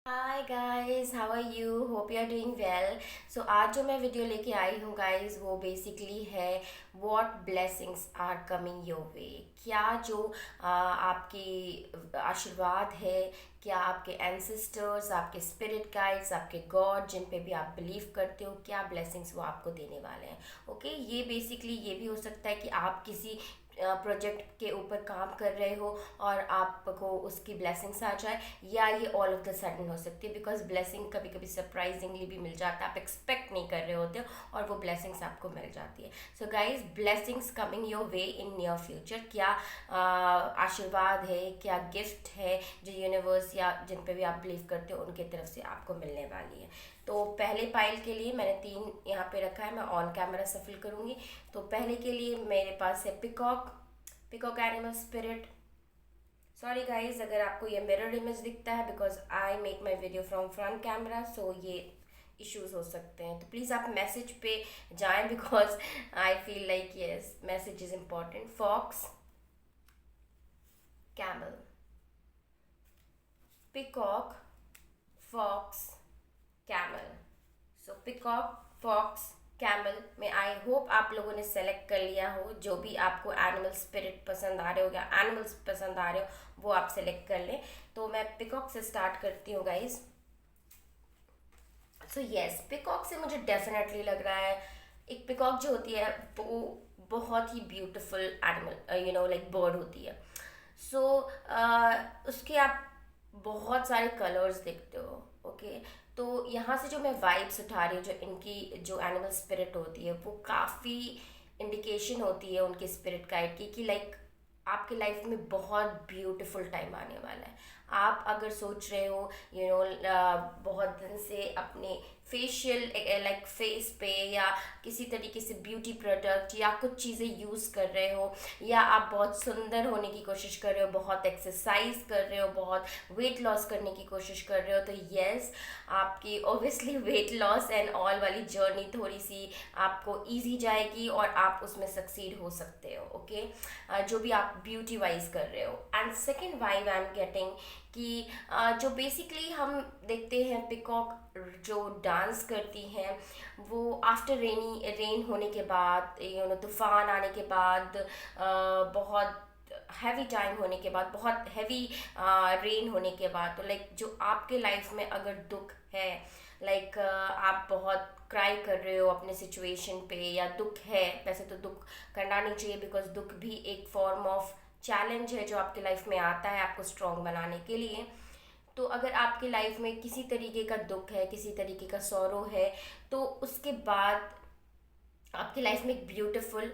Hi guys, how are you? Hope you are doing well. So आज जो मैं video लेके आई हूँ गाइस, वो बेसिकली है what blessings are coming your way. क्या जो आपकी आशीर्वाद है, क्या आपके एंसेस्टर्स, आपके स्पिरिट गाइड्स, आपके गॉड जिन पे भी आप बिलीव करते हो, क्या ब्लेसिंग्स वो आपको देने वाले हैं। ओके, ये बेसिकली ये भी हो सकता है कि आप किसी प्रोजेक्ट के ऊपर काम कर रहे हो और आपको उसकी ब्लेसिंग्स आ जाए, या ये ऑल ऑफ द सडन हो सकती है, बिकॉज ब्लेसिंग कभी कभी सरप्राइजिंगली भी मिल जाता है, आप एक्सपेक्ट नहीं कर रहे होते हो और वो ब्लेसिंग्स आपको मिल जाती है। So guys, blessings coming your way in near future, क्या आशीर्वाद है, क्या गिफ्ट है जो यूनिवर्स या जिन पे भी आप बिलीव करते हो उनके तरफ से आपको मिलने वाली है। तो पहले पाइल के लिए मैंने 3 यहाँ पे रखा है, मैं ऑन कैमरा सफल करूँगी। तो पहले के लिए मेरे पास है peacock, peacock animal spirit. Sorry guys अगर आपको ये मिरर इमेज दिखता है, because I make my video from front camera, so ये इश्यूज हो सकते हैं। तो प्लीज़ आप मैसेज पे जाएं, because I feel like yes message is important. Fox, camel, peacock, fox, camel. So peacock, fox, camel में आई होप आप लोगों ने सेलेक्ट कर लिया हो। जो भी आपको एनिमल स्पिरिट पसंद आ रहे हो या एनिमल्स पसंद आ रहे हो वो आप सेलेक्ट कर लें। तो मैं पिकॉक से स्टार्ट करती हूँ गाइज। सो यस, पिकॉक से मुझे डेफिनेटली लग रहा है, एक पिकॉक जो होती है वो बहुत ही ब्यूटीफुल एनिमल लाइक बर्ड होती है। सो उसके आप बहुत सारे कलर्स देखते हो। ओके, तो यहाँ से जो मैं वाइब्स उठा रही हूँ, जो इनकी जो एनिमल स्पिरिट होती है वो काफ़ी इंडिकेशन होती है उनके स्पिरिट गाइड की, कि लाइक आपके लाइफ में बहुत ब्यूटीफुल टाइम आने वाला है। आप अगर सोच रहे हो बहुत दिन से अपने फेशियल लाइक फेस पे या किसी तरीके से ब्यूटी प्रोडक्ट या कुछ चीज़ें यूज़ कर रहे हो, या आप बहुत सुंदर होने की कोशिश कर रहे हो, बहुत एक्सरसाइज कर रहे हो, बहुत वेट लॉस करने की कोशिश कर रहे हो, तो यस, आपकी obviously weight loss and all वाली जर्नी थोड़ी सी आपको ईजी जाएगी और आप उसमें सक्सीड हो सकते हो। ओके, जो भी आप ब्यूटी वाइज कर रहे हो। And second vibe I am getting कि जो बेसिकली हम देखते हैं पिकॉक जो डांस करती हैं, वो आफ्टर रेन होने के बाद, तूफान आने के बाद, बहुत हैवी टाइम होने के बाद, बहुत हैवी रेन होने के बाद, तो लाइक जो आपके लाइफ में अगर दुख है, लाइक आप बहुत क्राई कर रहे हो अपने सिचुएशन पे, या दुख है, वैसे तो दुख करना नहीं चाहिए बिकॉज दुख भी एक फॉर्म ऑफ चैलेंज है जो आपके लाइफ में आता है आपको स्ट्रॉन्ग बनाने के लिए। तो अगर आपकी लाइफ में किसी तरीके का दुख है, किसी तरीके का सॉरो है, तो उसके बाद आपकी लाइफ में एक ब्यूटीफुल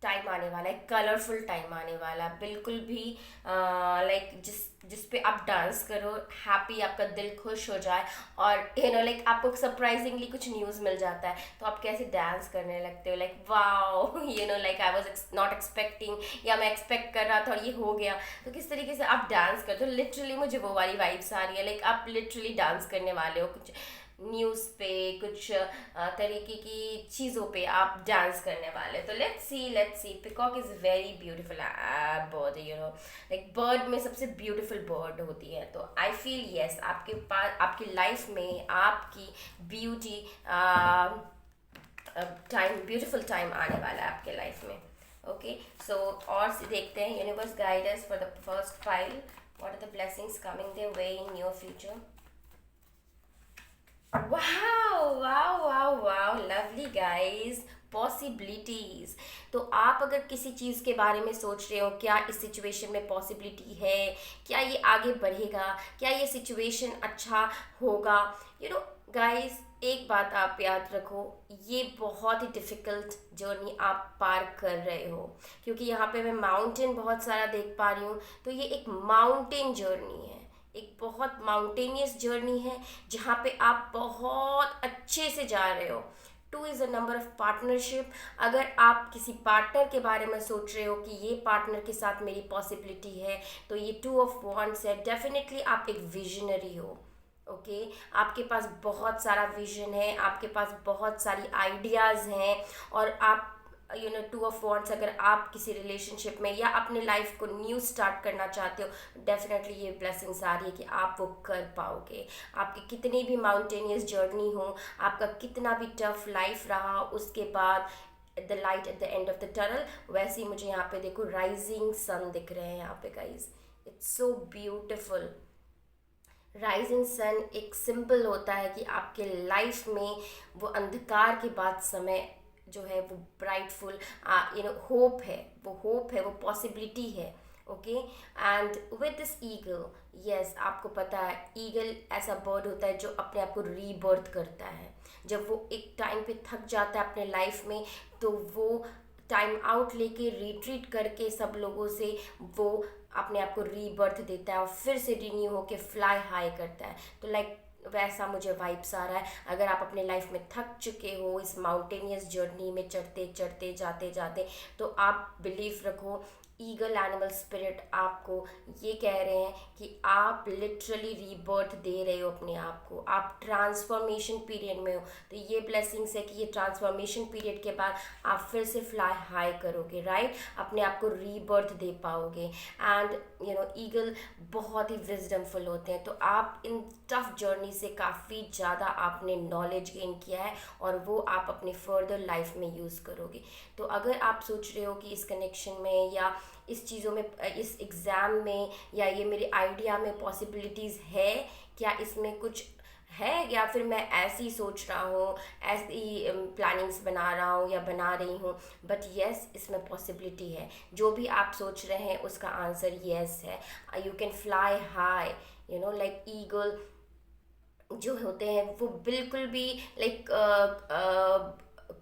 टाइम आने वाला है, कलरफुल टाइम आने वाला है, बिल्कुल भी लाइक जिस पे आप डांस करो, हैप्पी, आपका दिल खुश हो जाए, और लाइक आपको सरप्राइजिंगली कुछ न्यूज़ मिल जाता है, तो आप कैसे डांस करने लगते हो, like wow, like I was not expecting, या मैं एक्सपेक्ट कर रहा था और ये हो गया। तो किस तरीके से आप डांस करते हो, लिटरली मुझे वो वाली वाइब्स आ रही है, लाइक आप लिटरली डांस करने वाले हो, कुछ न्यूज़ पे, कुछ तरीके की चीज़ों पे आप डांस करने वाले। तो let's C, peacock is very beautiful bird, like bird में सबसे ब्यूटीफुल बर्ड होती है। तो आई फील यस, आपके पास आपकी लाइफ में आपकी ब्यूटी टाइम, ब्यूटीफुल टाइम आने वाला है आपके लाइफ में। ओके, सो और देखते हैं, universe guide us for the first pile, what are the blessings coming their way in your future. Wow wow wow wow, lovely guys, possibilities. तो आप अगर किसी चीज़ के बारे में सोच रहे हो, क्या इस सिचुएशन में पॉसिबिलिटी है, क्या ये आगे बढ़ेगा, क्या ये सिचुएशन अच्छा होगा, गाइस, एक बात आप याद रखो, ये बहुत ही डिफ़िकल्ट जर्नी आप पार कर रहे हो, क्योंकि यहाँ पे मैं माउंटेन बहुत सारा देख पा रही हूँ। तो ये एक माउंटेन जर्नी है, एक बहुत माउंटेनियस जर्नी है, जहाँ पे आप बहुत अच्छे से जा रहे हो। 2 is a number of partnership. अगर आप किसी पार्टनर के बारे में सोच रहे हो कि ये पार्टनर के साथ मेरी पॉसिबिलिटी है, तो ये 2 ऑफ वॉन्ड्स है। डेफिनेटली आप एक विजनरी हो। ओके, आपके पास बहुत सारा विजन है, आपके पास बहुत सारी आइडियाज़ हैं, और आप टू ऑफ वॉन्ट्स, अगर आप किसी रिलेशनशिप में या अपने लाइफ को न्यू स्टार्ट करना चाहते हो, डेफिनेटली ये ब्लेसिंग्स आ रही है कि आप वो कर पाओगे। आपकी कितनी भी माउंटेनियस जर्नी हो, आपका कितना भी टफ लाइफ रहा, उसके बाद the light at the end of the tunnel, वैसे ही मुझे यहाँ पे देखो राइजिंग सन दिख रहे हैं यहाँ पे guys. It's so beautiful. Rising sun एक सिंबल होता है कि आपके लाइफ में वो अंधकार के बाद समय जो है वो ब्राइटफुल, होप है, वो होप है, वो पॉसिबिलिटी है। Okay, and with this eagle, yes, आपको पता है ईगल ऐसा बर्ड होता है जो अपने आप को रीबर्थ करता है। जब वो एक टाइम पे थक जाता है अपने लाइफ में, तो वो टाइम आउट लेके रिट्रीट करके सब लोगों से वो अपने आप को रीबर्थ देता है और फिर से रिन्यू होके फ्लाई हाई करता है। तो लाइक वैसा मुझे वाइब्स आ रहा है। अगर आप अपने लाइफ में थक चुके हो इस माउंटेनियस जर्नी में चढ़ते चढ़ते जाते जाते, तो आप बिलीव रखो, ईगल एनिमल स्पिरिट आपको ये कह रहे हैं कि आप लिटरली रीबर्थ दे रहे हो अपने आप को, आप ट्रांसफॉर्मेशन पीरियड में हो। तो ये ब्लेसिंग्स है कि ये ट्रांसफॉर्मेशन पीरियड के बाद आप फिर से फ्लाई हाई करोगे, राइट, अपने आप को रीबर्थ दे पाओगे। एंड ईगल बहुत ही विजडमफुल होते हैं। तो आप इन टफ जर्नी से काफ़ी ज़्यादा आपने नॉलेज गेन किया है और वो आप अपने फर्दर लाइफ में यूज़ करोगे। तो अगर आप सोच रहे हो कि इस कनेक्शन में या इस चीज़ों में, इस एग्ज़ाम में, या ये मेरे आइडिया में पॉसिबिलिटीज़ है, क्या इसमें कुछ है, या फिर मैं ऐसे ही सोच रहा हूँ, ऐसे ही प्लानिंग्स बना रहा हूँ या बना रही हूँ, बट येस, इसमें पॉसिबिलिटी है। जो भी आप सोच रहे हैं उसका आंसर येस है। You can fly high, like eagle जो होते हैं वो बिल्कुल भी लाइक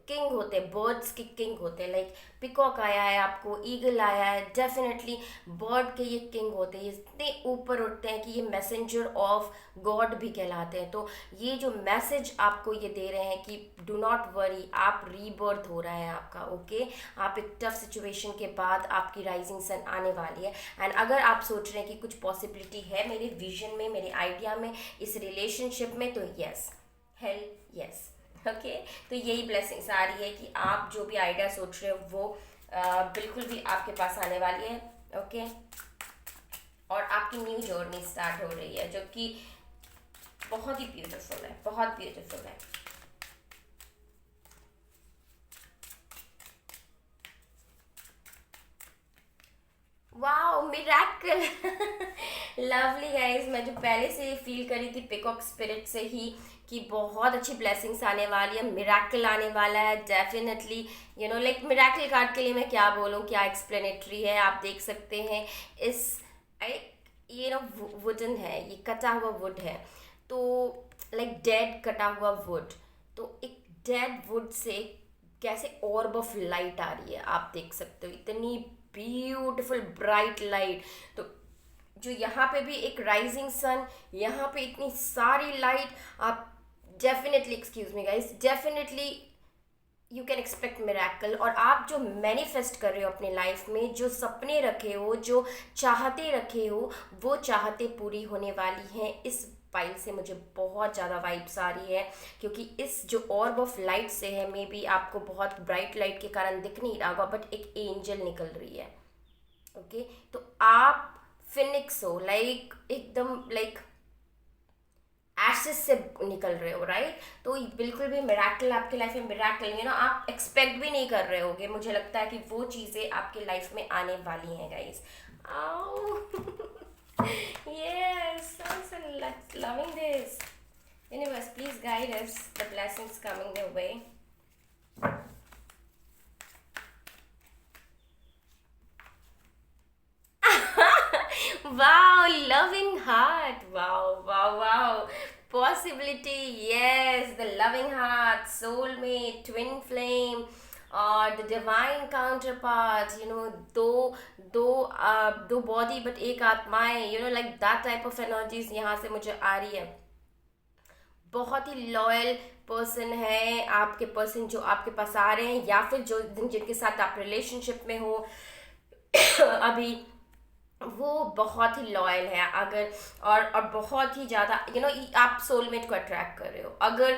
किंग होते हैं, बर्ड्स के किंग होते हैं। लाइक पिकॉक आया है, आपको ईगल आया है, डेफिनेटली बर्ड के ये किंग होते हैं। ये इतने ऊपर उठते हैं कि ये मैसेंजर ऑफ गॉड भी कहलाते हैं। तो ये जो मैसेज आपको ये दे रहे हैं कि डू नॉट वरी, आप रीबर्थ हो रहा है आपका। ओके, आप एक टफ सिचुएशन के बाद आपकी राइजिंग सन आने वाली है। एंड अगर आप सोच रहे हैं कि कुछ पॉसिबिलिटी है मेरे विजन में, मेरे आइडिया में, इस रिलेशनशिप में, तो यस, हेल यस। ओके, तो यही ब्लेसिंग्स आ रही है कि आप जो भी आइडिया सोच रहे हो वो बिल्कुल भी आपके पास आने वाली है। ओके, और आपकी न्यू जर्नी स्टार्ट हो रही है जो कि बहुत ही ब्यूटीफुल है, बहुत ब्यूटीफुल है। Wow, miracle. लवली गाइस, मैं जो पहले से फील करी थी पिकॉक स्पिरिट से ही कि बहुत अच्छी ब्लेसिंग्स आने वाली है, मिरेकल आने वाला है डेफिनेटली। लाइक मिरेकल कार्ड के लिए मैं क्या बोलूँ, क्या एक्सप्लेनेटरी है, आप देख सकते हैं। इस ये वुडन है, ये कटा हुआ वुड है, तो लाइक डेड कटा हुआ वुड, तो एक डेड वुड से कैसे ऑर्ब ऑफ लाइट आ रही है, आप देख सकते हो, इतनी ब्यूटीफुल ब्राइट लाइट। तो जो यहाँ पे भी एक राइजिंग सन, यहाँ पे इतनी सारी लाइट, आप definitely, excuse me guys, definitely you can expect miracle. और आप जो मैनिफेस्ट कर रहे हो अपने लाइफ में, जो सपने रखे हो, जो चाहते रखे हो, वो चाहते पूरी होने वाली हैं। इस फाइल से मुझे बहुत ज़्यादा वाइब्स आ रही है, क्योंकि इस जो ऑर्ब ऑफ लाइट से है, मे बी आपको बहुत ब्राइट लाइट के कारण दिख नहीं रहा होगा, बट एक एंजल निकल रही है। ओके, तो आप फिनिक्स हो, लाइक एकदम लाइक एशेस से निकल रहे हो, राइट। तो बिल्कुल भी मिरेकल आपके लाइफ में, मिरेकल आप एक्सपेक्ट भी नहीं कर रहे होगे। मुझे लगता है कि वो चीज़ें आपके लाइफ में आने वाली हैं गाइस। आओ yes, I'm so loving this. Universe, please guide us, the blessings coming their way. Wow, loving heart. Wow, wow, wow. Possibility, yes. The loving heart, soulmate, twin flame, or the divine counterpart. दो body but एक आत्माएं. Like that type of energies यहाँ से मुझे आ रही है. बहुत ही loyal person है आपके पर्सन जो आपके पास आ रहे हैं, या फिर जो जिनके साथ आप रिलेशनशिप में हो अभी, वो बहुत ही लॉयल है। अगर और बहुत ही ज़्यादा आप सोलमेट को अट्रैक्ट कर रहे हो, अगर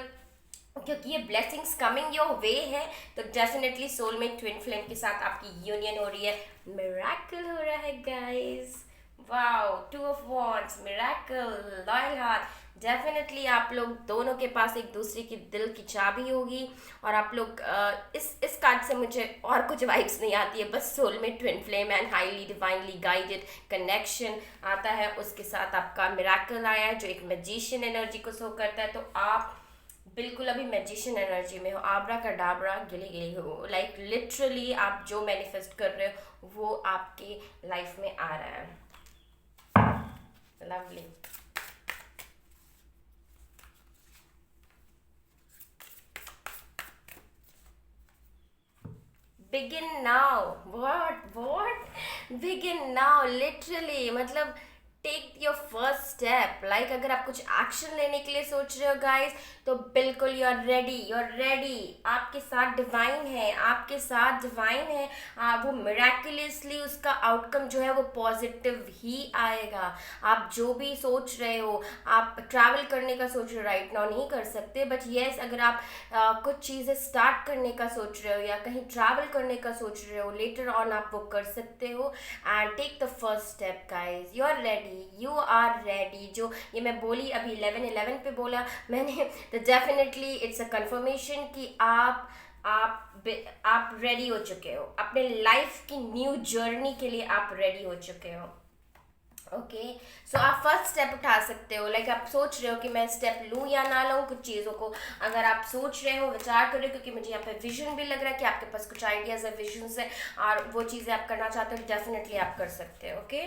क्योंकि ये ब्लेसिंग्स कमिंग योर वे है, तो डेफिनेटली सोलमेट ट्विन फ्लेम के साथ आपकी यूनियन हो रही है, मिरेकल हो रहा है guys. Wow, two of wands, miracle, loyal heart. Definitely आप लोग दोनों के पास एक दूसरे की दिल की चाबी होगी, और आप लोग इस कार्ड से मुझे और कुछ वाइब्स नहीं आती है, बस soulmate twin flame and highly divinely guided connection आता है, उसके साथ आपका मिरेकल आया है जो एक मैजिशियन एनर्जी को शो करता है। तो आप बिल्कुल अभी मैजिशियन एनर्जी में हो, आबरा का डाबरा गिली गिली हो, लाइक लिटरली आप जो मैनिफेस्ट कर रहे हो वो आपके लाइफ में आ रहा है। Lovely. Begin now, what begin now, literally मतलब take your first step. Like अगर आप कुछ एक्शन लेने के लिए सोच रहे हो गाइस, तो बिल्कुल you are ready, you are ready. आपके साथ डिवाइन है, आपके साथ डिवाइन है। वो मिराकुलसली उसका आउटकम जो है वो पॉजिटिव ही आएगा। आप जो भी सोच रहे हो, आप ट्रैवल करने का सोच रहे हो, राइट नाउ नहीं कर सकते, बट येस अगर आप कुछ चीज़ें स्टार्ट करने का सोच रहे हो या कहीं ट्रैवल करने का सोच रहे हो, लेटर ऑन आप वो कर सकते हो। And take the first step guys, you are ready, you are ready. जो ये मैं बोली अभी 11-11 पे बोला मैंने, तो डेफिनेटली इट्स अ कंफर्मेशन कि आप रेडी हो चुके हो, अपने लाइफ की न्यू जर्नी के लिए आप रेडी हो चुके हो। ओके, सो आप फर्स्ट स्टेप उठा सकते हो। लाइक आप सोच रहे हो कि मैं स्टेप लूँ या ना लूँ कुछ चीज़ों को, अगर आप सोच रहे हो, विचार कर रहे हो, क्योंकि मुझे यहाँ पे विजन भी लग रहा है कि आपके पास कुछ आइडियाज़ है, विजन्स है, और वो चीज़ें आप करना चाहते हो, डेफिनेटली आप कर सकते हो। Okay,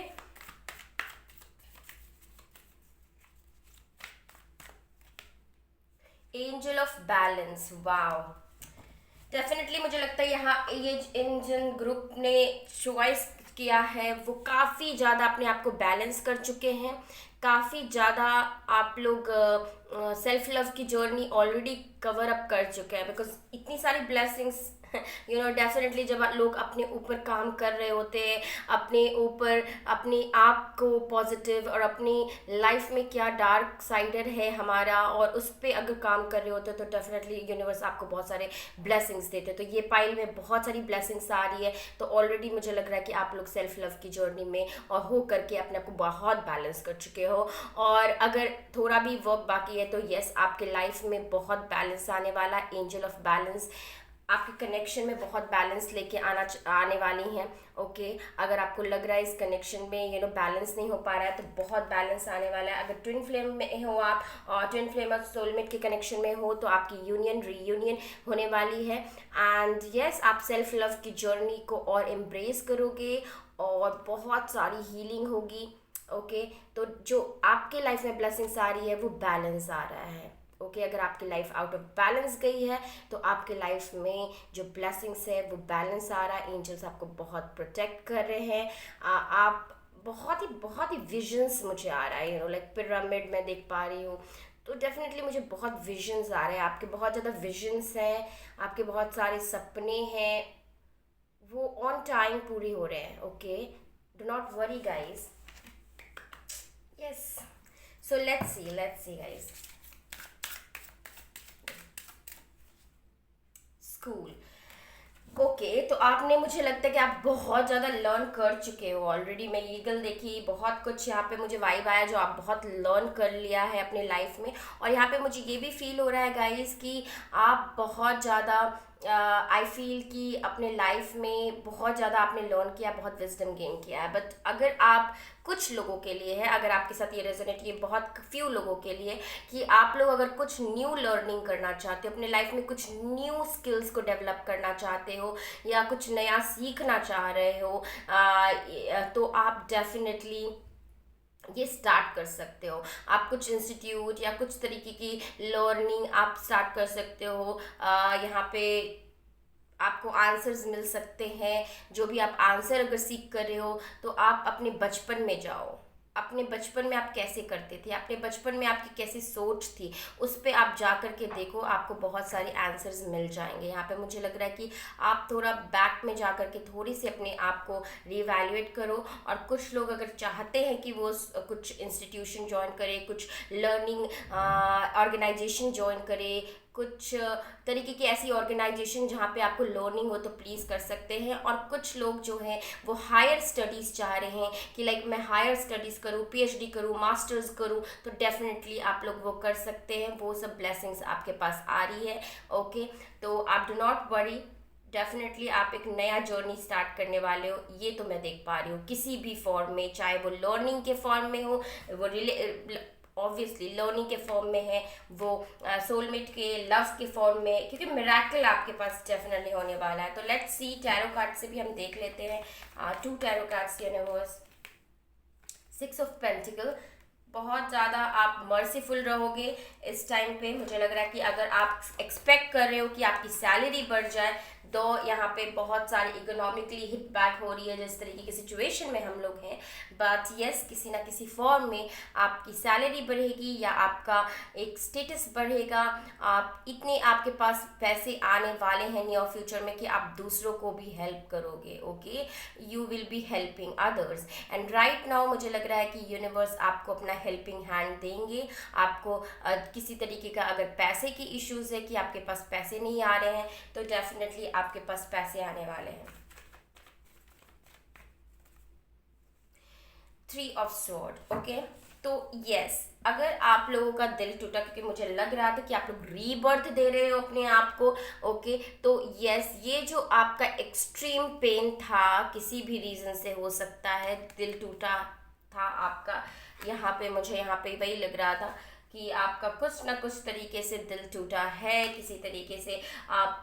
angel of balance, wow. Definitely मुझे लगता है यहाँ ये इन जिन ग्रुप ने चॉइस किया है वो काफ़ी ज़्यादा अपने आप को बैलेंस कर चुके हैं, काफ़ी ज़्यादा आप लोग सेल्फ लव की जर्नी ऑलरेडी कवर अप कर चुके हैं, बिकॉज इतनी सारी ब्लेसिंग्स डेफिनेटली जब लोग अपने ऊपर काम कर रहे होते हैं, अपने ऊपर अपने आप को पॉजिटिव और अपनी लाइफ में क्या डार्क साइडर है हमारा, और उस पर अगर काम कर रहे होते हैं, तो डेफिनेटली यूनिवर्स आपको बहुत सारे ब्लेसिंग्स देते हैं। तो ये पाइल में बहुत सारी ब्लेसिंग्स आ रही है, तो ऑलरेडी मुझे लग रहा है कि आप लोग सेल्फ लव की जर्नी में और हो करके अपने आप को बहुत बैलेंस कर चुके हो। और अगर थोड़ा भी वर्क बाकी है, तो यस आपके लाइफ में बहुत बैलेंस आने वाला, एंजल ऑफ बैलेंस आपके कनेक्शन में बहुत बैलेंस लेके आने वाली हैं। ओके, अगर आपको लग रहा है इस कनेक्शन में बैलेंस नहीं हो पा रहा है, तो बहुत बैलेंस आने वाला है। अगर ट्विन फ्लेम में हो आप, और ट्विन फ्लेम और सोलमेट के कनेक्शन में हो, तो आपकी यूनियन रीयूनियन होने वाली है। एंड यस आप सेल्फ लव की जर्नी को और एम्ब्रेस करोगे, और बहुत सारी हीलिंग होगी। ओके, तो जो आपके लाइफ में ब्लेसिंग्स आ रही है वो बैलेंस आ रहा है। ओके, अगर आपकी लाइफ आउट ऑफ बैलेंस गई है, तो आपके लाइफ में जो ब्लेसिंग्स है वो बैलेंस आ रहा है। एंजल्स आपको बहुत प्रोटेक्ट कर रहे हैं। आप बहुत ही विजन्स मुझे आ रहा है, लाइक पिरामिड मैं देख पा रही हूँ, तो डेफिनेटली मुझे बहुत विजन्स आ रहे हैं। आपके बहुत ज़्यादा विजन्स हैं, आपके बहुत सारे सपने हैं, वो ऑन टाइम पूरे हो रहे हैं। Okay, do not worry guys. Yes, so let's see guys. School, okay, तो आपने, मुझे लगता है कि आप बहुत ज़्यादा लर्न कर चुके हो ऑलरेडी। मैं ईगल देखी, बहुत कुछ यहाँ पे मुझे वाइब आया जो आप बहुत लर्न कर लिया है अपने लाइफ में। और यहाँ पे मुझे ये भी फील हो रहा है गाइस कि आप बहुत ज़्यादा, आई फील कि अपने लाइफ में बहुत ज़्यादा आपने लर्न किया, बहुत विजडम गेन किया है। बट अगर आप, कुछ लोगों के लिए है, अगर आपके साथ ये रेजोनेट, ये बहुत फ्यू लोगों के लिए, कि आप लोग अगर कुछ न्यू लर्निंग करना चाहते हो, अपने लाइफ में कुछ न्यू स्किल्स को डेवलप करना चाहते हो, या कुछ नया सीखना चाह रहे हो, तो आप डेफिनेटली ये स्टार्ट कर सकते हो। आप कुछ इंस्टीट्यूट या कुछ तरीके की लर्निंग आप स्टार्ट कर सकते हो। यहाँ पे आपको आंसर्स मिल सकते हैं। जो भी आप आंसर अगर सीख कर रहे हो, तो आप अपने बचपन में जाओ। अपने बचपन में आप कैसे करते थे, अपने बचपन में आपकी कैसी सोच थी, उस पर आप जा कर के देखो, आपको बहुत सारे आंसर्स मिल जाएंगे। यहाँ पे मुझे लग रहा है कि आप थोड़ा बैक में जा कर के थोड़ी सी अपने आप को रीवैल्यूएट करो। और कुछ लोग अगर चाहते हैं कि वो कुछ इंस्टीट्यूशन ज्वाइन करे, कुछ लर्निंग ऑर्गेनाइजेशन ज्वाइन करे, कुछ तरीके की ऐसी ऑर्गेनाइजेशन जहाँ पे आपको लर्निंग हो तो प्लीज़ कर सकते हैं। और कुछ लोग जो हैं वो हायर स्टडीज़ चाह रहे हैं कि लाइक मैं हायर स्टडीज़ करूँ, पीएचडी करूँ, मास्टर्स करूँ, तो डेफिनेटली आप लोग वो कर सकते हैं। वो सब ब्लेसिंग्स आपके पास आ रही है। ओके, तो आप डू नॉट वरी, डेफिनेटली आप एक नया जर्नी स्टार्ट करने वाले हो, ये तो मैं देख पा रही हूँ किसी भी फॉर्म में, चाहे वो लर्निंग के फॉर्म में हो, वो ऑब्वियसली लर्निंग के फॉर्म में है, वो सोलमेट के लव के फॉर्म में, क्योंकि मिराकल आपके पास डेफिनेटली होने वाला है। तो लेट्स सी, टैरो कार्ड से भी हम देख लेते हैं। 2 tarot cards universe. 6 of pentacle, बहुत ज़्यादा आप मर्सीफुल रहोगे इस टाइम पे। मुझे लग रहा है कि अगर आप एक्सपेक्ट कर रहे हो कि आपकी सैलरी बढ़ जाए, तो यहाँ पे बहुत सारी इकोनॉमिकली हिट बैक हो रही है जिस तरीके की सिचुएशन में हम लोग हैं। बट यस, किसी ना किसी फॉर्म में आपकी सैलरी बढ़ेगी या आपका एक स्टेटस बढ़ेगा। आप इतने, आपके पास पैसे आने वाले हैं नियर फ्यूचर में कि आप दूसरों को भी हेल्प करोगे। Okay, you will be helping others. And right now मुझे लग रहा है कि यूनिवर्स आपको अपना हेल्पिंग हैंड देंगे। आपको किसी तरीके का अगर पैसे की इश्यूज है कि आपके पास पैसे नहीं आ रहे हैं, तो डेफिनेटली आपके पास पैसे आने वाले हैं। 3 ऑफ स्वॉर्ड। ओके, तो यस, अगर आप लोगों का दिल टूटा, क्योंकि मुझे लग रहा था कि आप लोग रीबर्थ दे रहे हो अपने आप को। ओके, तो यस, ये जो आपका एक्सट्रीम पेन था, किसी भी रीज़न से हो सकता है, दिल टूटा था आपका, यहाँ पे मुझे यहाँ पे वही लग रहा था कि आपका कुछ ना कुछ तरीके से दिल टूटा है। किसी तरीके से आप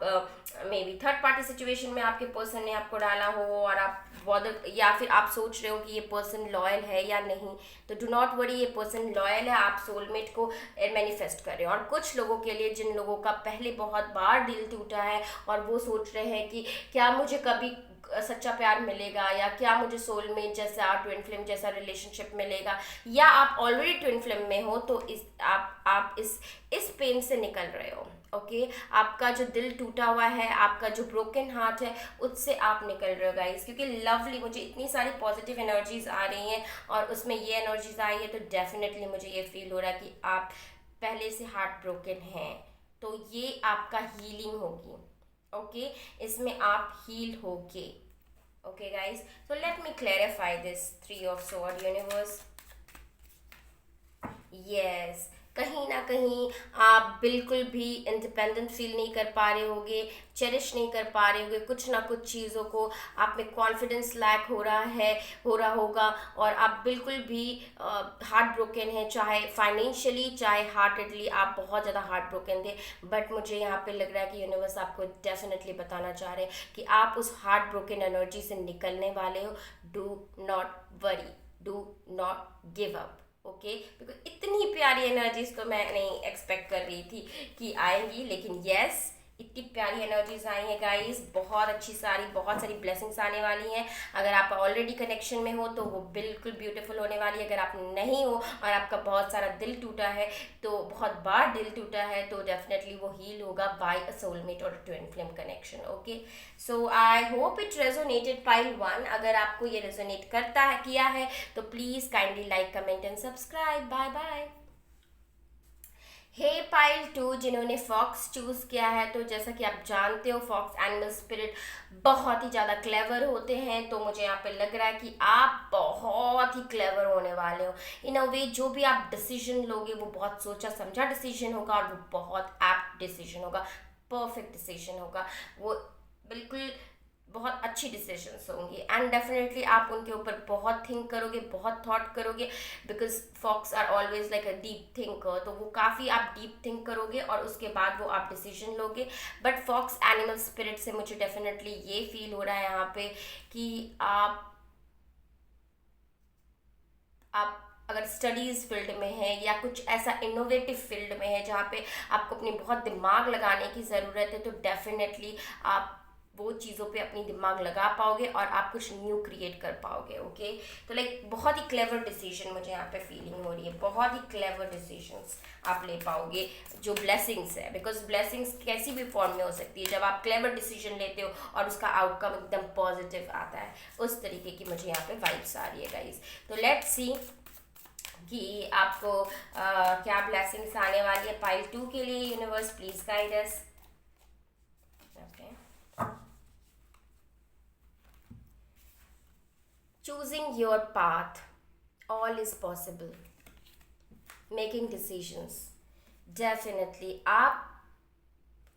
may be third party situation में आपके पर्सन ने आपको डाला हो, और आप बॉदर, या फिर आप सोच रहे हो कि ये पर्सन लॉयल है या नहीं। तो डू नॉट वरी, ये पर्सन लॉयल है। आप सोलमेट को मैनिफेस्ट कर रहे हो। और कुछ लोगों के लिए, जिन लोगों का पहले बहुत बार दिल टूटा है और वो सोच रहे हैं कि क्या मुझे कभी सच्चा प्यार मिलेगा, या क्या मुझे सोलमेट जैसा, ट्विन फ्लेम जैसा रिलेशनशिप मिलेगा, या आप ऑलरेडी ट्विन फ्लेम में हो, तो आप इस पेन से निकल रहे हो। ओके, आपका जो दिल टूटा हुआ है, आपका जो ब्रोकन हार्ट है, उससे आप निकल रहे हो गाइस। क्योंकि लवली, मुझे इतनी सारी पॉजिटिव एनर्जीज आ रही हैं और उसमें ये एनर्जीज आई है, तो डेफिनेटली मुझे ये फील हो रहा है कि आप पहले से हार्ट ब्रोकन हैं, तो ये आपका हीलिंग होगी। ओके, इसमें आप हील होगे। Okay guys, so let me clarify this 3 of sword universe. Yes, कहीं ना कहीं आप बिल्कुल भी इंडिपेंडेंट फील नहीं कर पा रहे होगे, चेरिश नहीं कर पा रहे होगे कुछ ना कुछ चीज़ों को। आप में कॉन्फिडेंस लैक हो रहा होगा, और आप बिल्कुल भी हार्ट ब्रोकन है, चाहे फाइनेंशियली चाहे हार्टेडली आप बहुत ज़्यादा हार्ट ब्रोकन थे। बट मुझे यहाँ पे लग रहा है कि यूनिवर्स आपको डेफिनेटली बताना चाह रहे हैं कि आप उस हार्ट ब्रोकन एनर्जी से निकलने वाले हो। Do not worry, do not give up. Okay, because इतनी प्यारी एनर्जीज तो मैं नहीं एक्सपेक्ट कर रही थी कि आएंगी, लेकिन यस, इतनी प्यारी एनर्जीज आई हैं गाइस। बहुत सारी ब्लेसिंग्स आने वाली हैं। अगर आप ऑलरेडी कनेक्शन में हो तो वो बिल्कुल ब्यूटीफुल होने वाली है। अगर आप नहीं हो और आपका बहुत सारा दिल टूटा है, तो बहुत बार दिल टूटा है, तो डेफिनेटली वो हील होगा बाय अ सोलमेट और twin flame connection. Okay, so I hope it resonated pile 1। अगर आपको ये रेजोनेट किया है तो please kindly like, comment and subscribe. Bye bye. Hey pile 2, जिन्होंने फॉक्स चूज़ किया है, तो जैसा कि आप जानते हो फॉक्स एनिमल स्पिरिट बहुत ही ज़्यादा क्लेवर होते हैं। तो मुझे यहाँ पे लग रहा है कि आप बहुत ही क्लेवर होने वाले हो इन अ वे। जो भी आप डिसीजन लोगे वो बहुत सोचा समझा डिसीजन होगा, और वो बहुत एप्ट डिसीजन होगा, परफेक्ट डिसीजन होगा, वो बिल्कुल बहुत अच्छी डिसीजंस होंगी। एंड डेफिनेटली आप उनके ऊपर बहुत थिंक करोगे, बहुत थॉट करोगे, because fox are always like a deep thinker. तो वो काफ़ी आप डीप थिंक करोगे और उसके बाद वो आप डिसीजन लोगे। बट फॉक्स एनिमल स्पिरिट से मुझे डेफिनेटली ये फील हो रहा है यहाँ पे कि आप अगर स्टडीज़ फील्ड में है या कुछ ऐसा इनोवेटिव फील्ड में है जहाँ पे आपको अपनी बहुत दिमाग लगाने की ज़रूरत है, तो डेफिनेटली आप वो चीज़ों पे अपनी दिमाग लगा पाओगे और आप कुछ न्यू क्रिएट कर पाओगे। ओके, तो लाइक बहुत ही क्लेवर डिसीजन मुझे यहाँ पे फीलिंग हो रही है। बहुत ही क्लेवर डिसीजंस आप ले पाओगे, जो ब्लेसिंग्स है, बिकॉज ब्लेसिंग्स कैसी भी फॉर्म में हो सकती है जब आप क्लेवर डिसीजन लेते हो और उसका आउटकम एकदम पॉजिटिव आता है। उस तरीके की मुझे यहाँ पे वाइब्स आ रही है गाइज। तो लेट्स सी कि आपको क्या ब्लेसिंग्स आने वाली है पाइल 2 के लिए। Universe please guide us. Okay, choosing your path, all is possible. Making decisions, definitely आप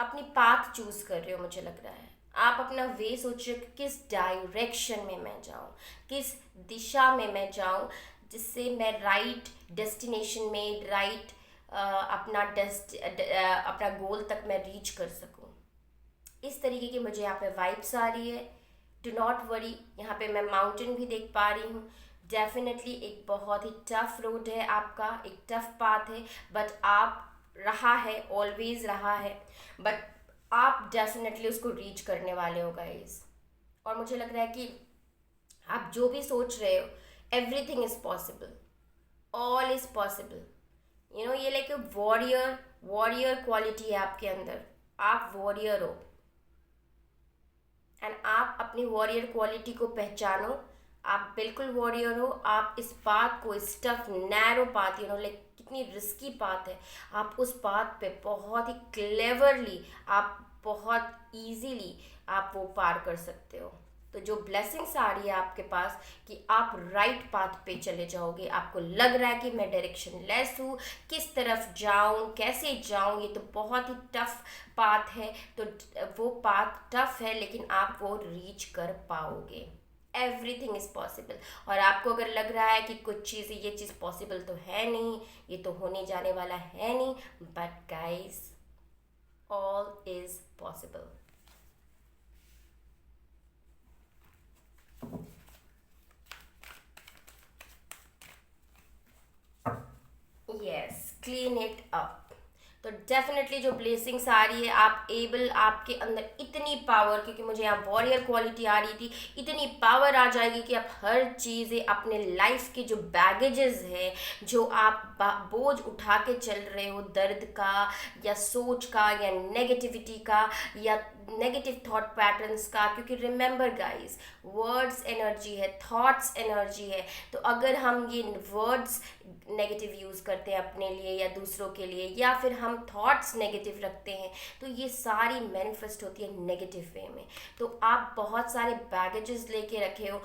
अपनी पाथ चूज कर रहे हो। मुझे लग रहा है आप अपना वे सोच रहे हो कि किस डायरेक्शन में मैं जाऊं, किस दिशा में मैं जाऊं, जिससे मैं राइट डेस्टिनेशन में राइट अपना गोल तक मैं रीच कर सकूं। इस तरीके की मुझे यहाँ पे वाइब्स आ रही है। डू नॉट वरी, यहाँ पे मैं माउंटेन भी देख पा रही हूँ। डेफिनेटली एक बहुत ही टफ रोड है आपका, एक टफ पाथ है, बट आप रहा है, ऑलवेज रहा है, बट आप डेफिनेटली उसको रीच करने वाले हो गाइस। और मुझे लग रहा है कि आप जो भी सोच रहे हो, everything is possible, all is possible. ये लाइक वॉरियर वॉरियर क्वालिटी है आपके अंदर। आप वॉरियर हो, एंड आप अपनी वॉरियर क्वालिटी को पहचानो। आप बिल्कुल वॉरियर हो। आप इस पाथ को, इस टफ नैरो पाथ, लाइक कितनी रिस्की पाथ है, आप उस पाथ पे बहुत ही क्लेवरली, आप बहुत इजीली आप वो पार कर सकते हो। तो जो ब्लेसिंग्स आ रही है आपके पास कि आप राइट पाथ पे चले जाओगे, आपको लग रहा है कि मैं डायरेक्शन लेस हूँ, किस तरफ जाऊँ, कैसे जाऊँ, ये तो बहुत ही टफ पाथ है। तो वो पाथ टफ है, लेकिन आप वो रीच कर पाओगे। Everything is possible. और आपको अगर लग रहा है कि कुछ चीज़ें, ये चीज़ पॉसिबल तो है नहीं, ये तो होने जाने वाला है नहीं, but guys, all is possible. Yes, clean it up. तो डेफिनेटली जो ब्लेसिंग्स आ रही है, आप एबल, आपके अंदर इतनी पावर, क्योंकि मुझे यहाँ वॉरियर क्वालिटी आ रही थी, इतनी पावर आ जाएगी कि आप हर चीज़ें, अपने लाइफ के जो बैगेजेस है, जो आप बोझ उठा के चल रहे हो, दर्द का या सोच का या नेगेटिविटी का या नेगेटिव थॉट पैटर्न्स का, क्योंकि रिमेंबर गाइस, वर्ड्स एनर्जी है, थॉट्स एनर्जी है। तो अगर हम ये वर्ड्स नेगेटिव यूज़ करते हैं अपने लिए या दूसरों के लिए, या फिर हम थॉट्स नेगेटिव रखते हैं, तो ये सारी मैनिफेस्ट होती है नेगेटिव वे में। तो आप बहुत सारे बैगेजेस लेके रखे हो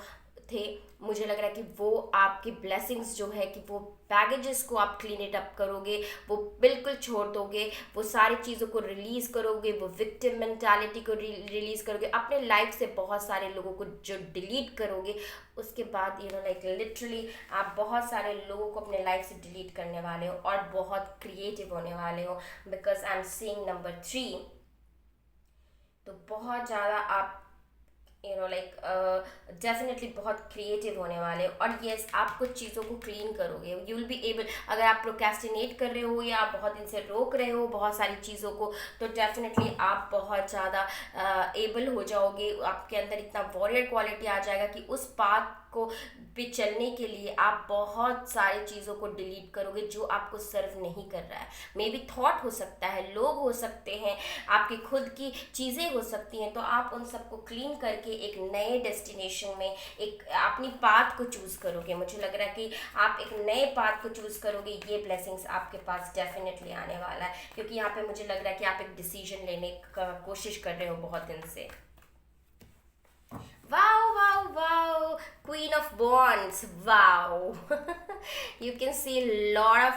थे। मुझे लग रहा है कि वो आपकी ब्लेसिंग्स जो है, कि वो बैगेजेस को आप क्लीन इट अप करोगे, वो बिल्कुल छोड़ दोगे, वो सारी चीज़ों को रिलीज़ करोगे, वो विक्टिम मेंटालिटी को रिलीज़ करोगे, अपने लाइफ से बहुत सारे लोगों को जो डिलीट करोगे। उसके बाद लाइक लिटरली आप बहुत सारे लोगों को अपने लाइफ से डिलीट करने वाले हो और बहुत क्रिएटिव होने वाले हो, because I am seeing number 3। तो बहुत ज़्यादा आप लाइक डेफिनेटली बहुत क्रिएटिव होने वाले हो। और येस, आप कुछ चीज़ों को क्लीन करोगे, यू विल बी एबल। अगर आप प्रोक्रेस्टिनेट कर रहे हो या आप बहुत इनसे रोक रहे हो बहुत सारी चीज़ों को, तो डेफिनेटली आप बहुत ज़्यादा एबल हो जाओगे। आपके अंदर इतना वॉरियर क्वालिटी आ जाएगा कि उस पाथ को पे चलने के लिए आप बहुत सारी चीज़ों को डिलीट करोगे जो आपको सर्व नहीं कर रहा है। मे बी थॉट हो सकता है, लोग हो सकते हैं, आपकी खुद की चीज़ें हो सकती हैं। तो आप उन सबको क्लीन करके एक नए डेस्टिनेशन में एक अपनी पाथ को चूज़ करोगे। मुझे लग रहा है कि आप एक नए पाथ को चूज़ करोगे। ये ब्लेसिंग्स आपके पास डेफिनेटली आने वाला है, क्योंकि यहाँ पे मुझे लग रहा है कि आप एक डिसीजन लेने का कोशिश कर रहे हो बहुत दिन से। Wow, wow, wow. Queen of Wands. Wow. You can see a lot of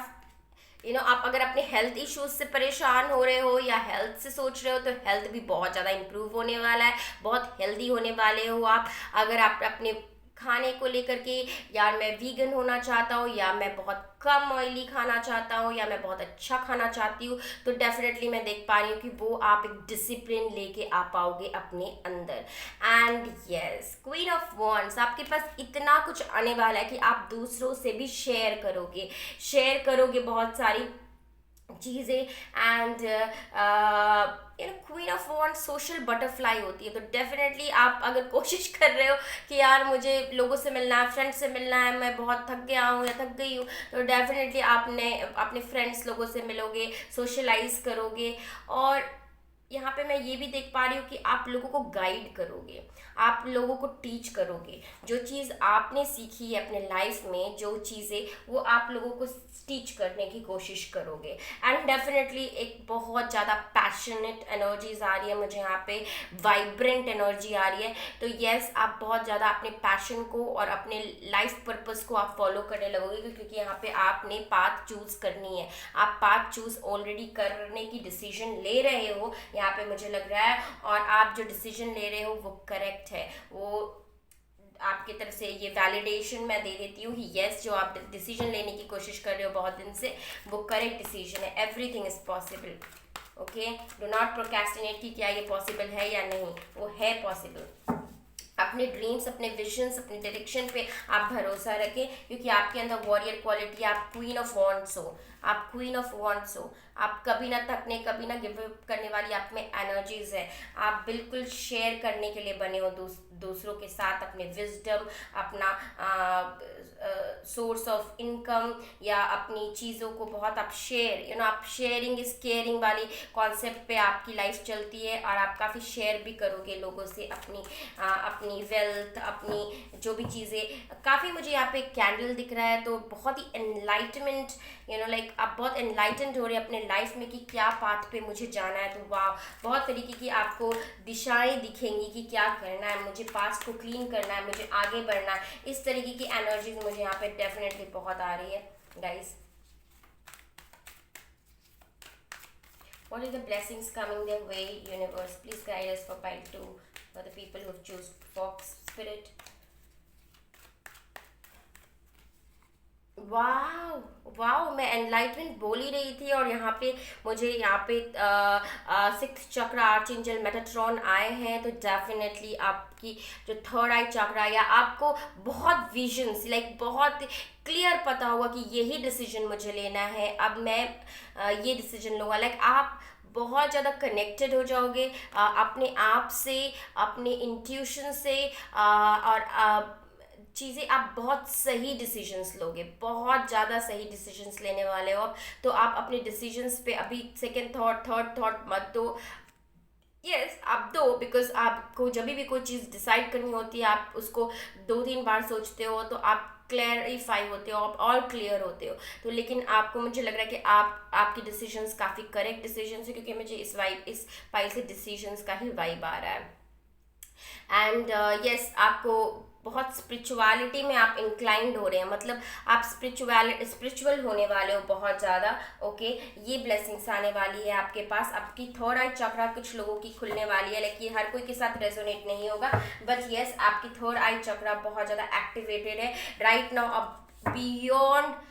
आप अगर अपने हेल्थ इश्यूज से परेशान हो रहे हो या हेल्थ से सोच रहे हो, तो हेल्थ भी बहुत ज़्यादा इम्प्रूव होने वाला है, बहुत हेल्दी होने वाले हो आप। अगर आप अपने खाने को लेकर के, यार मैं वीगन होना चाहता हूँ, या मैं बहुत कम ऑयली खाना चाहता हूँ, या मैं बहुत अच्छा खाना चाहती हूँ, तो डेफिनेटली मैं देख पा रही हूँ कि वो आप एक डिसिप्लिन लेके आ पाओगे अपने अंदर। And yes, queen of wands, आपके पास इतना कुछ आने वाला है कि आप दूसरों से भी शेयर करोगे बहुत सारी चीज़ें। And queen of wand social butterfly होती है। तो डेफिनेटली आप अगर कोशिश कर रहे हो कि यार मुझे लोगों से मिलना है, फ्रेंड्स से मिलना है, मैं बहुत थक गया हूँ या थक गई हूँ, तो डेफिनेटली आपने अपने फ्रेंड्स लोगों से मिलोगे, सोशलाइज करोगे। और यहाँ पे मैं ये भी देख पा रही हूँ कि आप लोगों को गाइड करोगे, आप लोगों को टीच करोगे। जो चीज़ आपने सीखी है अपने लाइफ में, जो चीज़ें, वो आप लोगों को टीच करने की कोशिश करोगे। एंड डेफिनेटली एक बहुत ज़्यादा पैशनेट एनर्जीज आ रही है मुझे यहाँ पे, वाइब्रेंट एनर्जी आ रही है। तो यस, आप बहुत ज़्यादा अपने पैशन को और अपने लाइफ पर्पस को आप फॉलो करने लगोगे, क्योंकि यहाँ पे आपने पाथ चूज करनी है। आप पाथ चूज ऑलरेडी करने की डिसीजन ले रहे हो यहाँ पे मुझे लग रहा है, और आप जो डिसीजन ले रहे हो वो करेक्ट है। वो आपकी तरफ से ये वैलिडेशन मैं दे देती हूँ कि यस, जो आप डिसीजन लेने की कोशिश कर रहे हो बहुत दिन से, वो करेक्ट डिसीजन है। Everything is possible. Okay, do not procrastinate कि क्या ये पॉसिबल है या नहीं, वो है पॉसिबल। अपने ड्रीम्स, अपने विजन्स, अपने डायरेक्शन पे आप भरोसा रखें, क्योंकि आपके अंदर वॉरियर क्वालिटी, आप क्वीन ऑफ वॉन्ट्स हो, आप क्वीन ऑफ वॉन्ट्स हो। आप कभी ना थकने, कभी ना गिव अप करने वाली आप में एनर्जीज है। आप बिल्कुल शेयर करने के लिए बने हो दूसरों के साथ अपने विजडम, अपना सोर्स ऑफ इनकम, या अपनी चीज़ों को बहुत आप शेयर, आप शेयरिंग इज केयरिंग वाली कॉन्सेप्ट पे आपकी लाइफ चलती है। और आप काफ़ी शेयर भी करोगे लोगों से अपनी वेल्थ, अपनी जो भी चीज़ें। काफ़ी मुझे यहाँ पे कैंडल दिख रहा है, तो बहुत ही एनलाइटमेंट, लाइक आप बहुत एनलाइटेंड हो रहे हैं अपने लाइफ में कि क्या पाथ पे मुझे जाना है। तो वाह, बहुत तरीके की आपको दिशाएं दिखेंगी कि क्या करना है, मुझे पास्ट को क्लीन करना है, मुझे आगे बढ़ना है। इस तरीके की एनर्जीज मुझे यहाँ पे डेफिनेटली बहुत आ रही है guys. What are the blessings coming their way, universe? Please guide us for pile 2, for the people who choose Fox Spirit. Wow wow, मैं एनलाइटमेंट बोल ही रही थी, और यहाँ पे सिक्स चक्र आर्चएंजल मेटाट्रॉन आए हैं। तो डेफिनेटली आपकी जो थर्ड आई चक्र, या आपको बहुत विजन्स, लाइक बहुत क्लियर पता होगा कि यही डिसीजन मुझे लेना है, अब मैं ये डिसीजन लूँगा। लाइक आप बहुत ज़्यादा कनेक्टेड हो जाओगे अपने आप से, अपने इंट्यूशन से, और चीज़ें आप बहुत सही डिसीजंस लोगे, बहुत ज़्यादा सही डिसीजंस लेने वाले हो। तो आप अपने डिसीजंस पे अभी सेकंड थॉट, थर्ड थॉट मत दो। यस, आप दो, बिकॉज आपको जब भी कोई चीज़ डिसाइड करनी होती है, आप उसको 2-3 बार सोचते हो, तो आप क्लैरिफाई होते हो, आप और क्लियर होते हो। तो लेकिन आपको, मुझे लग रहा है कि आपकी डिसीजंस काफ़ी करेक्ट डिसीजंस है, क्योंकि मुझे इस फाइल से डिसीजंस का ही वाइब आ रहा है। एंड यस, आपको बहुत स्पिरिचुअलिटी में आप इंक्लाइंड हो रहे हैं, मतलब आप स्पिरिचुअल होने वाले हो बहुत ज़्यादा। ओके, ये ब्लेसिंग्स आने वाली है आपके पास। आपकी थर्ड आई चक्रा कुछ लोगों की खुलने वाली है, लेकिन हर कोई के साथ रेजोनेट नहीं होगा, बट यस, आपकी थर्ड आई चक्रा बहुत ज़्यादा एक्टिवेटेड है राइट नाउ। अब बियॉन्ड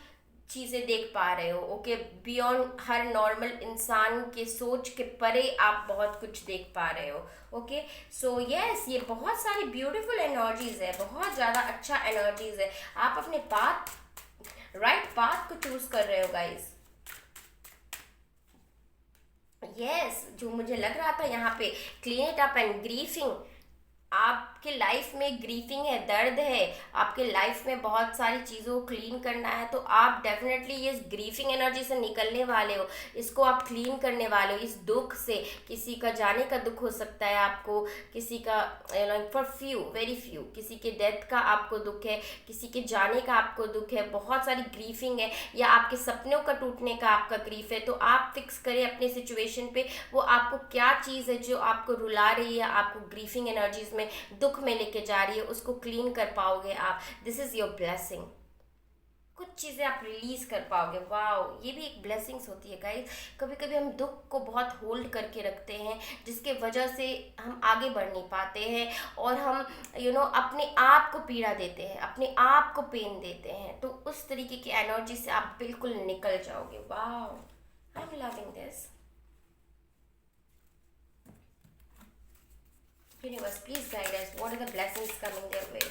चीज़ें देख पा रहे हो। ओके, बियॉन्ड हर नॉर्मल इंसान के सोच के परे आप बहुत कुछ देख पा रहे हो। ओके, सो यस, ये बहुत सारी ब्यूटीफुल एनर्जीज है, बहुत ज़्यादा अच्छा एनर्जीज है। आप अपने राइट पाथ को चूज कर रहे हो गाइज। यस, जो मुझे लग रहा था यहाँ पे clean it up and grieving, आपके लाइफ में ग्रीफिंग है, दर्द है, आपके लाइफ में बहुत सारी चीज़ों को क्लीन करना है। तो आप डेफिनेटली ये ग्रीफिंग एनर्जी से निकलने वाले हो, इसको आप क्लीन करने वाले हो, इस दुख से। किसी का जाने का दुख हो सकता है आपको, किसी का फॉर फ्यू, वेरी फ्यू, किसी के डेथ का आपको दुख है, किसी के जाने का आपको दुख है, बहुत सारी ग्रीफिंग है, या आपके सपनों का टूटने का आपका ग्रीफ है। तो आप फिक्स करें अपने सिचुएशन पे, वो आपको क्या चीज़ है जो आपको रुला रही है, आपको ग्रीफिंग एनर्जीज में, दुख में लेके जा रही है, उसको क्लीन कर पाओगे आप। This is your blessing. कुछ चीज़ें आप रिलीज कर पाओगे। वाओ, ये भी एक ब्लेसिंग्स होती है गाइस। कभी कभी हम दुख को बहुत होल्ड करके रखते हैं, जिसके वजह से हम आगे बढ़ नहीं पाते हैं, और हम अपने आप को पीड़ा देते हैं, अपने आप को पेन देते हैं। तो उस तरीके की एनर्जी से आप बिल्कुल निकल जाओगे। Wow, I am loving this. Universe, please guide us. What are the blessings coming their way?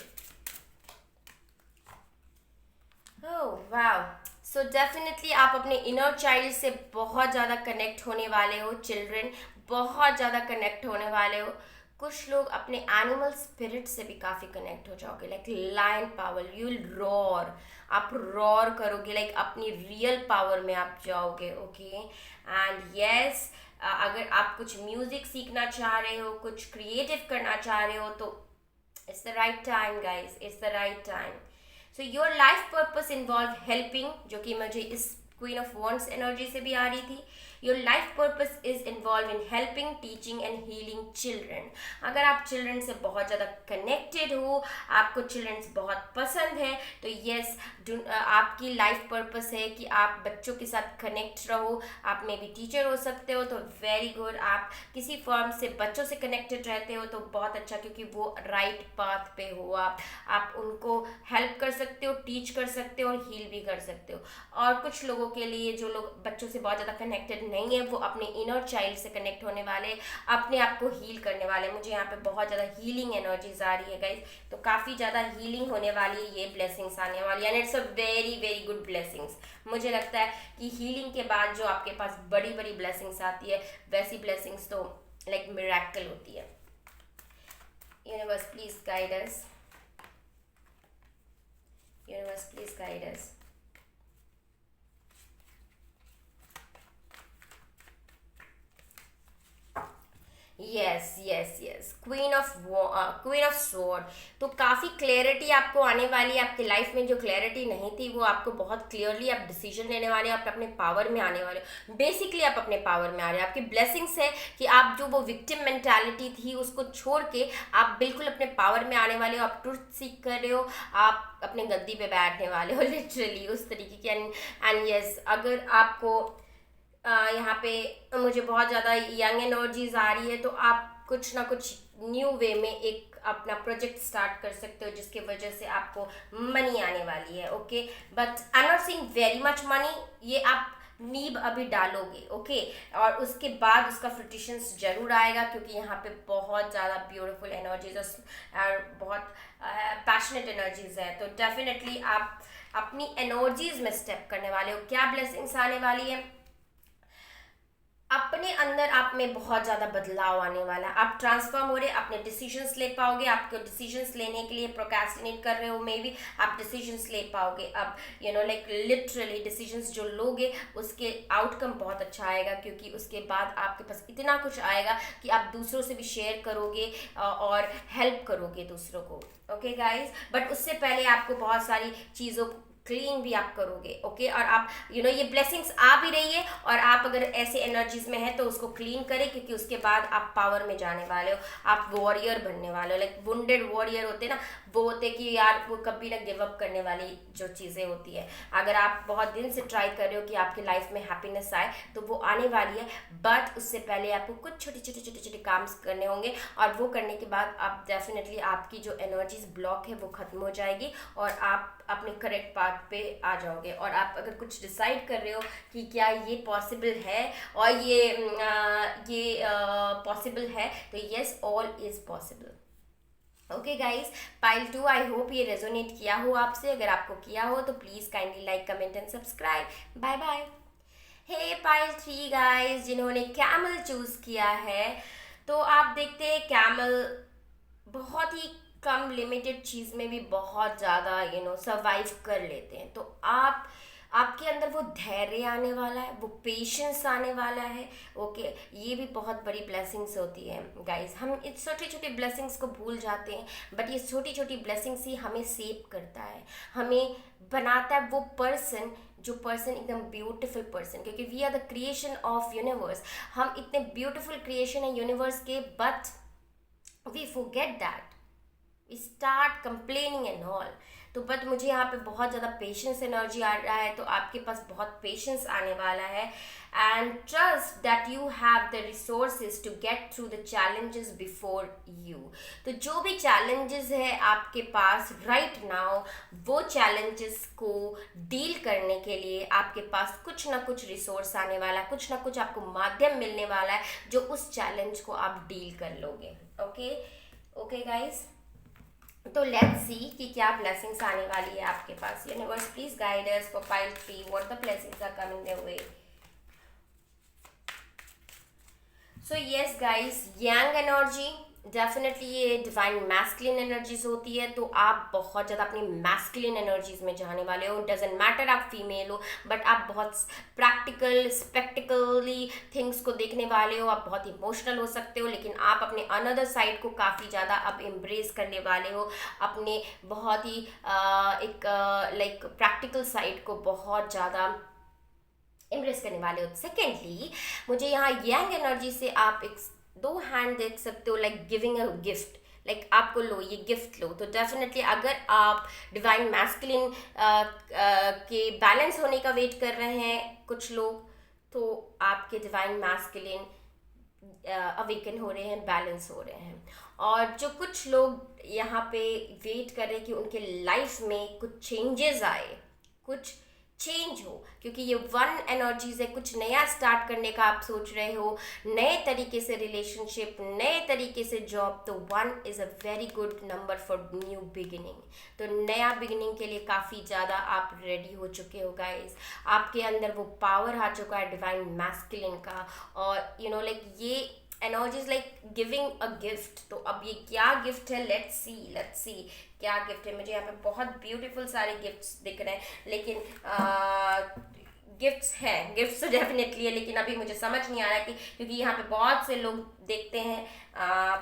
Oh, wow. So definitely आप अपने इनर चाइल्ड से बहुत ज़्यादा कनेक्ट होने वाले हो चिल्ड्रन, बहुत ज़्यादा कनेक्ट होने वाले हो। कुछ लोग अपने एनिमल स्पिरिट से भी काफ़ी कनेक्ट हो जाओगे, like lion power, you will roar, आप रॉर करोगे, लाइक अपनी रियल पावर में आप जाओगे, ओके। एंड यस, अगर आप कुछ म्यूजिक सीखना चाह रहे हो, कुछ क्रिएटिव करना चाह रहे हो, तो it's the right time guys, it's the right time. So your life purpose involve helping, जो कि मुझे इस क्वीन ऑफ वॉन्ड्स एनर्जी से भी आ रही थी। Your life purpose is involve in helping, teaching and healing children. अगर आप चिल्ड्रन से बहुत ज़्यादा कनेक्टेड हो, आपको चिल्ड्रंस बहुत पसंद है, तो यस, आपकी लाइफ पर्पस है कि आप बच्चों के साथ कनेक्ट रहो। आप में भी टीचर हो सकते हो, तो वेरी गुड। आप किसी फॉर्म से बच्चों से कनेक्टेड रहते हो तो बहुत अच्छा, क्योंकि वो राइट पाथ पे हो। आप उनको हेल्प कर सकते हो, टीच कर सकते हो और हील भी कर सकते हो। और कुछ लोगों के लिए, जो लोग बच्चों से बहुत ज़्यादा कनेक्टेड नहीं है, वो अपने इनर चाइल्ड से कनेक्ट होने वाले, अपने आप को हील करने वाले। मुझे यहाँ पे बहुत ज़्यादा हीलिंग एनर्जीज आ रही है गाइज, तो काफ़ी ज़्यादा हीलिंग होने वाली है, ये ब्लेसिंग्स आने वाली है, and it's a very very good blessings. मुझे लगता है कि हीलिंग के बाद जो आपके पास बड़ी बड़ी ब्लेसिंग्स आती है, वैसी ब्लेसिंग्स तो लाइक मिरेकल होती है। Universe please guide us, universe please guide us. Yes yes yes, queen of sword. तो काफ़ी क्लैरिटी आपको आने वाली है। आपकी लाइफ में जो क्लैरिटी नहीं थी, वो आपको बहुत क्लियरली आप डिसीजन लेने वाले हो, आप अपने पावर में आने वाले हो। बेसिकली आप अपने पावर में आ रहे हो। आपकी ब्लेसिंग्स है कि आप जो वो विक्टिम मेंटालिटी थी उसको छोड़ के आप बिल्कुल अपने पावर में आने वाले हो। आप ट्रुथ सीख कर रहे हो, आप अपने गद्दी पे बैठने वाले हो, लिटरली उस तरीके की। एंड यस, अगर आपको यहाँ पे मुझे बहुत ज़्यादा यंग एनर्जीज आ रही है, तो आप कुछ ना कुछ न्यू वे में एक अपना प्रोजेक्ट स्टार्ट कर सकते हो, जिसके वजह से आपको मनी आने वाली है, okay. But I am not seeing very much money, ये आप नींब अभी डालोगे, ओके। और उसके बाद उसका फ्रूटिशंस जरूर आएगा, क्योंकि यहाँ पे बहुत ज़्यादा ब्यूटीफुल एनर्जीज और बहुत पैशनेट एनर्जीज है। तो डेफिनेटली आप अपनी एनर्जीज में स्टेप करने वाले हो। क्या ब्लेसिंग्स आने वाली है? अपने अंदर आप में बहुत ज़्यादा बदलाव आने वाला है। आप ट्रांसफॉर्म हो रहे, अपने डिसीजंस ले पाओगे। आपको डिसीजंस लेने के लिए प्रोक्रेस्टिनेट कर रहे हो, मे बी आप डिसीजंस ले पाओगे अब, लाइक लिटरली डिसीजंस जो लोगे उसके आउटकम बहुत अच्छा आएगा, क्योंकि उसके बाद आपके पास इतना कुछ आएगा कि आप दूसरों से भी शेयर करोगे और हेल्प करोगे दूसरों को, ओके गाइज। बट उससे पहले आपको बहुत सारी चीज़ों क्लीन भी आप करोगे, ओके। और आप ये ब्लेसिंग्स आ भी रही है, और आप अगर ऐसे एनर्जीज में है तो उसको क्लीन करें, क्योंकि उसके बाद आप पावर में जाने वाले हो, आप वॉरियर बनने वाले हो। लाइक वुंडेड वॉरियर होते ना, वो होते कि यार वो कभी ना गिव अप करने वाली जो चीज़ें होती है। अगर आप बहुत दिन से ट्राई कर रहे हो कि आपकी लाइफ में हैप्पीनेस आए, तो वो आने वाली है। बट उससे पहले आपको कुछ छोटे छोटे छोटे छोटे काम्स करने होंगे, और वो करने के बाद आप डेफिनेटली आपकी जो एनर्जीज ब्लॉक है वो खत्म हो जाएगी, और आप अपने करेक्ट पाथ पे आ जाओगे। और आप अगर कुछ डिसाइड कर रहे हो कि क्या ये पॉसिबल है, और ये पॉसिबल है, तो yes, all is possible, okay guys. Pile 2, I hope ये रेजोनेट किया हो आपसे। अगर आपको किया हो तो please kindly like, comment and subscribe. Bye bye. Hey pile 3 guys, जिन्होंने कैमल चूज़ किया है, तो आप देखते हैं कैमल बहुत ही कम लिमिटेड चीज़ में भी बहुत ज़्यादा सर्वाइव कर लेते हैं। तो आपके अंदर वो धैर्य आने वाला है, वो पेशेंस आने वाला है, ओके। ये भी बहुत बड़ी ब्लेसिंग्स होती है गाइस। हम इस छोटी छोटी ब्लेसिंग्स को भूल जाते हैं, बट ये छोटी छोटी ब्लेसिंग्स ही हमें सेव करता है, हमें बनाता है वो पर्सन, जो पर्सन एकदम ब्यूटीफुल पर्सन, क्योंकि we are the creation of universe. हम इतने ब्यूटीफुल क्रिएशन है यूनिवर्स के, but we forget that, we start complaining and all. तो बट मुझे यहाँ पे बहुत ज़्यादा पेशेंस एनर्जी आ रहा है, तो आपके पास बहुत पेशेंस आने वाला है। And trust that you have the resources to get through the challenges before you. तो जो भी चैलेंजेस है आपके पास राइट नाउ, वो चैलेंजेस को डील करने के लिए आपके पास कुछ ना कुछ रिसोर्स आने वाला है, कुछ ना कुछ आपको माध्यम मिलने वाला है, जो उस चैलेंज को आप डील कर लोगे, ओके। ओके गाइज, तो लेट्स सी कि क्या ब्लेसिंग्स आने वाली है आपके पास। Universe please guide us for pile 3, what the blessings are coming their way. So yes guys, young energy, definitely ये डिवाइन मैस्कुलिन एनर्जीज होती है, तो आप बहुत ज़्यादा अपनी मैस्कुलिन एनर्जीज में जाने वाले हो। डजेंट मैटर आप फीमेल हो, बट आप बहुत प्रैक्टिकल स्पेक्टिकली थिंग्स को देखने वाले हो। आप बहुत इमोशनल हो सकते हो, लेकिन आप अपने अनदर साइड को काफ़ी ज़्यादा अब एम्ब्रेस करने वाले हो। अपने बहुत ही एक लाइक प्रैक्टिकल साइड को बहुत ज़्यादा इम्प्रेस करने वाले हो। सेकेंडली, मुझे यहाँ यंग एनर्जी से आप एक दो हैंड देख सकते हो, like giving a gift, like आपको लो ये गिफ्ट लो। तो डेफिनेटली अगर आप डिवाइन मैस्कुलिन के बैलेंस होने का वेट कर रहे हैं कुछ लोग, तो आपके डिवाइन मैस्कुलिन अवेकन हो रहे हैं, बैलेंस हो रहे हैं। और जो कुछ लोग यहाँ पे वेट कर रहे हैं कि उनके लाइफ में कुछ चेंजेस आए, कुछ चेंज हो, क्योंकि ये वन एनर्जीज है, कुछ नया स्टार्ट करने का आप सोच रहे हो, नए तरीके से रिलेशनशिप, नए तरीके से जॉब। तो one is a very good number for new beginning. तो नया बिगिनिंग के लिए काफ़ी ज़्यादा आप रेडी हो चुके हो गाइस। आपके अंदर वो पावर आ चुका है डिवाइन मैस्कुलिन का। और लाइक ये energies like giving a gift. तो अब ये क्या गिफ्ट है, लेट्स सी क्या गिफ्ट है। मुझे यहाँ पे बहुत ब्यूटीफुल सारे गिफ्ट्स दिख रहे हैं, लेकिन गिफ्ट्स हैं, गिफ्ट्स तो डेफिनेटली है, लेकिन अभी मुझे समझ नहीं आ रहा कि क्योंकि यहाँ पे बहुत से लोग देखते हैं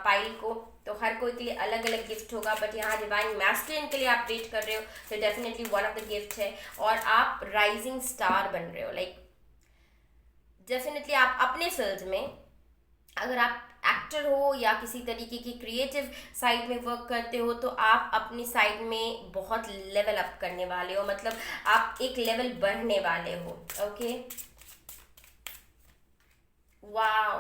पाइल को, तो हर कोई के लिए अलग अलग गिफ्ट होगा। बट यहाँ डिवाइन मैस्कुलिन के लिए आप वेट कर रहे हो, तो definitely one of the gift है। और आप राइजिंग स्टार बन रहे हो, लाइक डेफिनेटली आप अपने फील्ड में, अगर आप एक्टर हो या किसी तरीके की क्रिएटिव साइड में वर्क करते हो, तो आप अपनी साइड में बहुत लेवल अप करने वाले हो, मतलब आप एक लेवल बढ़ने वाले हो। ओके, वाओ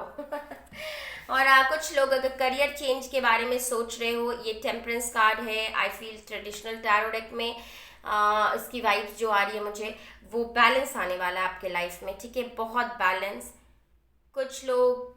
और कुछ लोग अगर करियर चेंज के बारे में सोच रहे हो, ये टेम्परेंस कार्ड है। I feel traditional tarot deck में इसकी वाइब्स जो आ रही है मुझे, वो बैलेंस आने वाला है आपके लाइफ में, ठीक है, बहुत बैलेंस। कुछ लोग,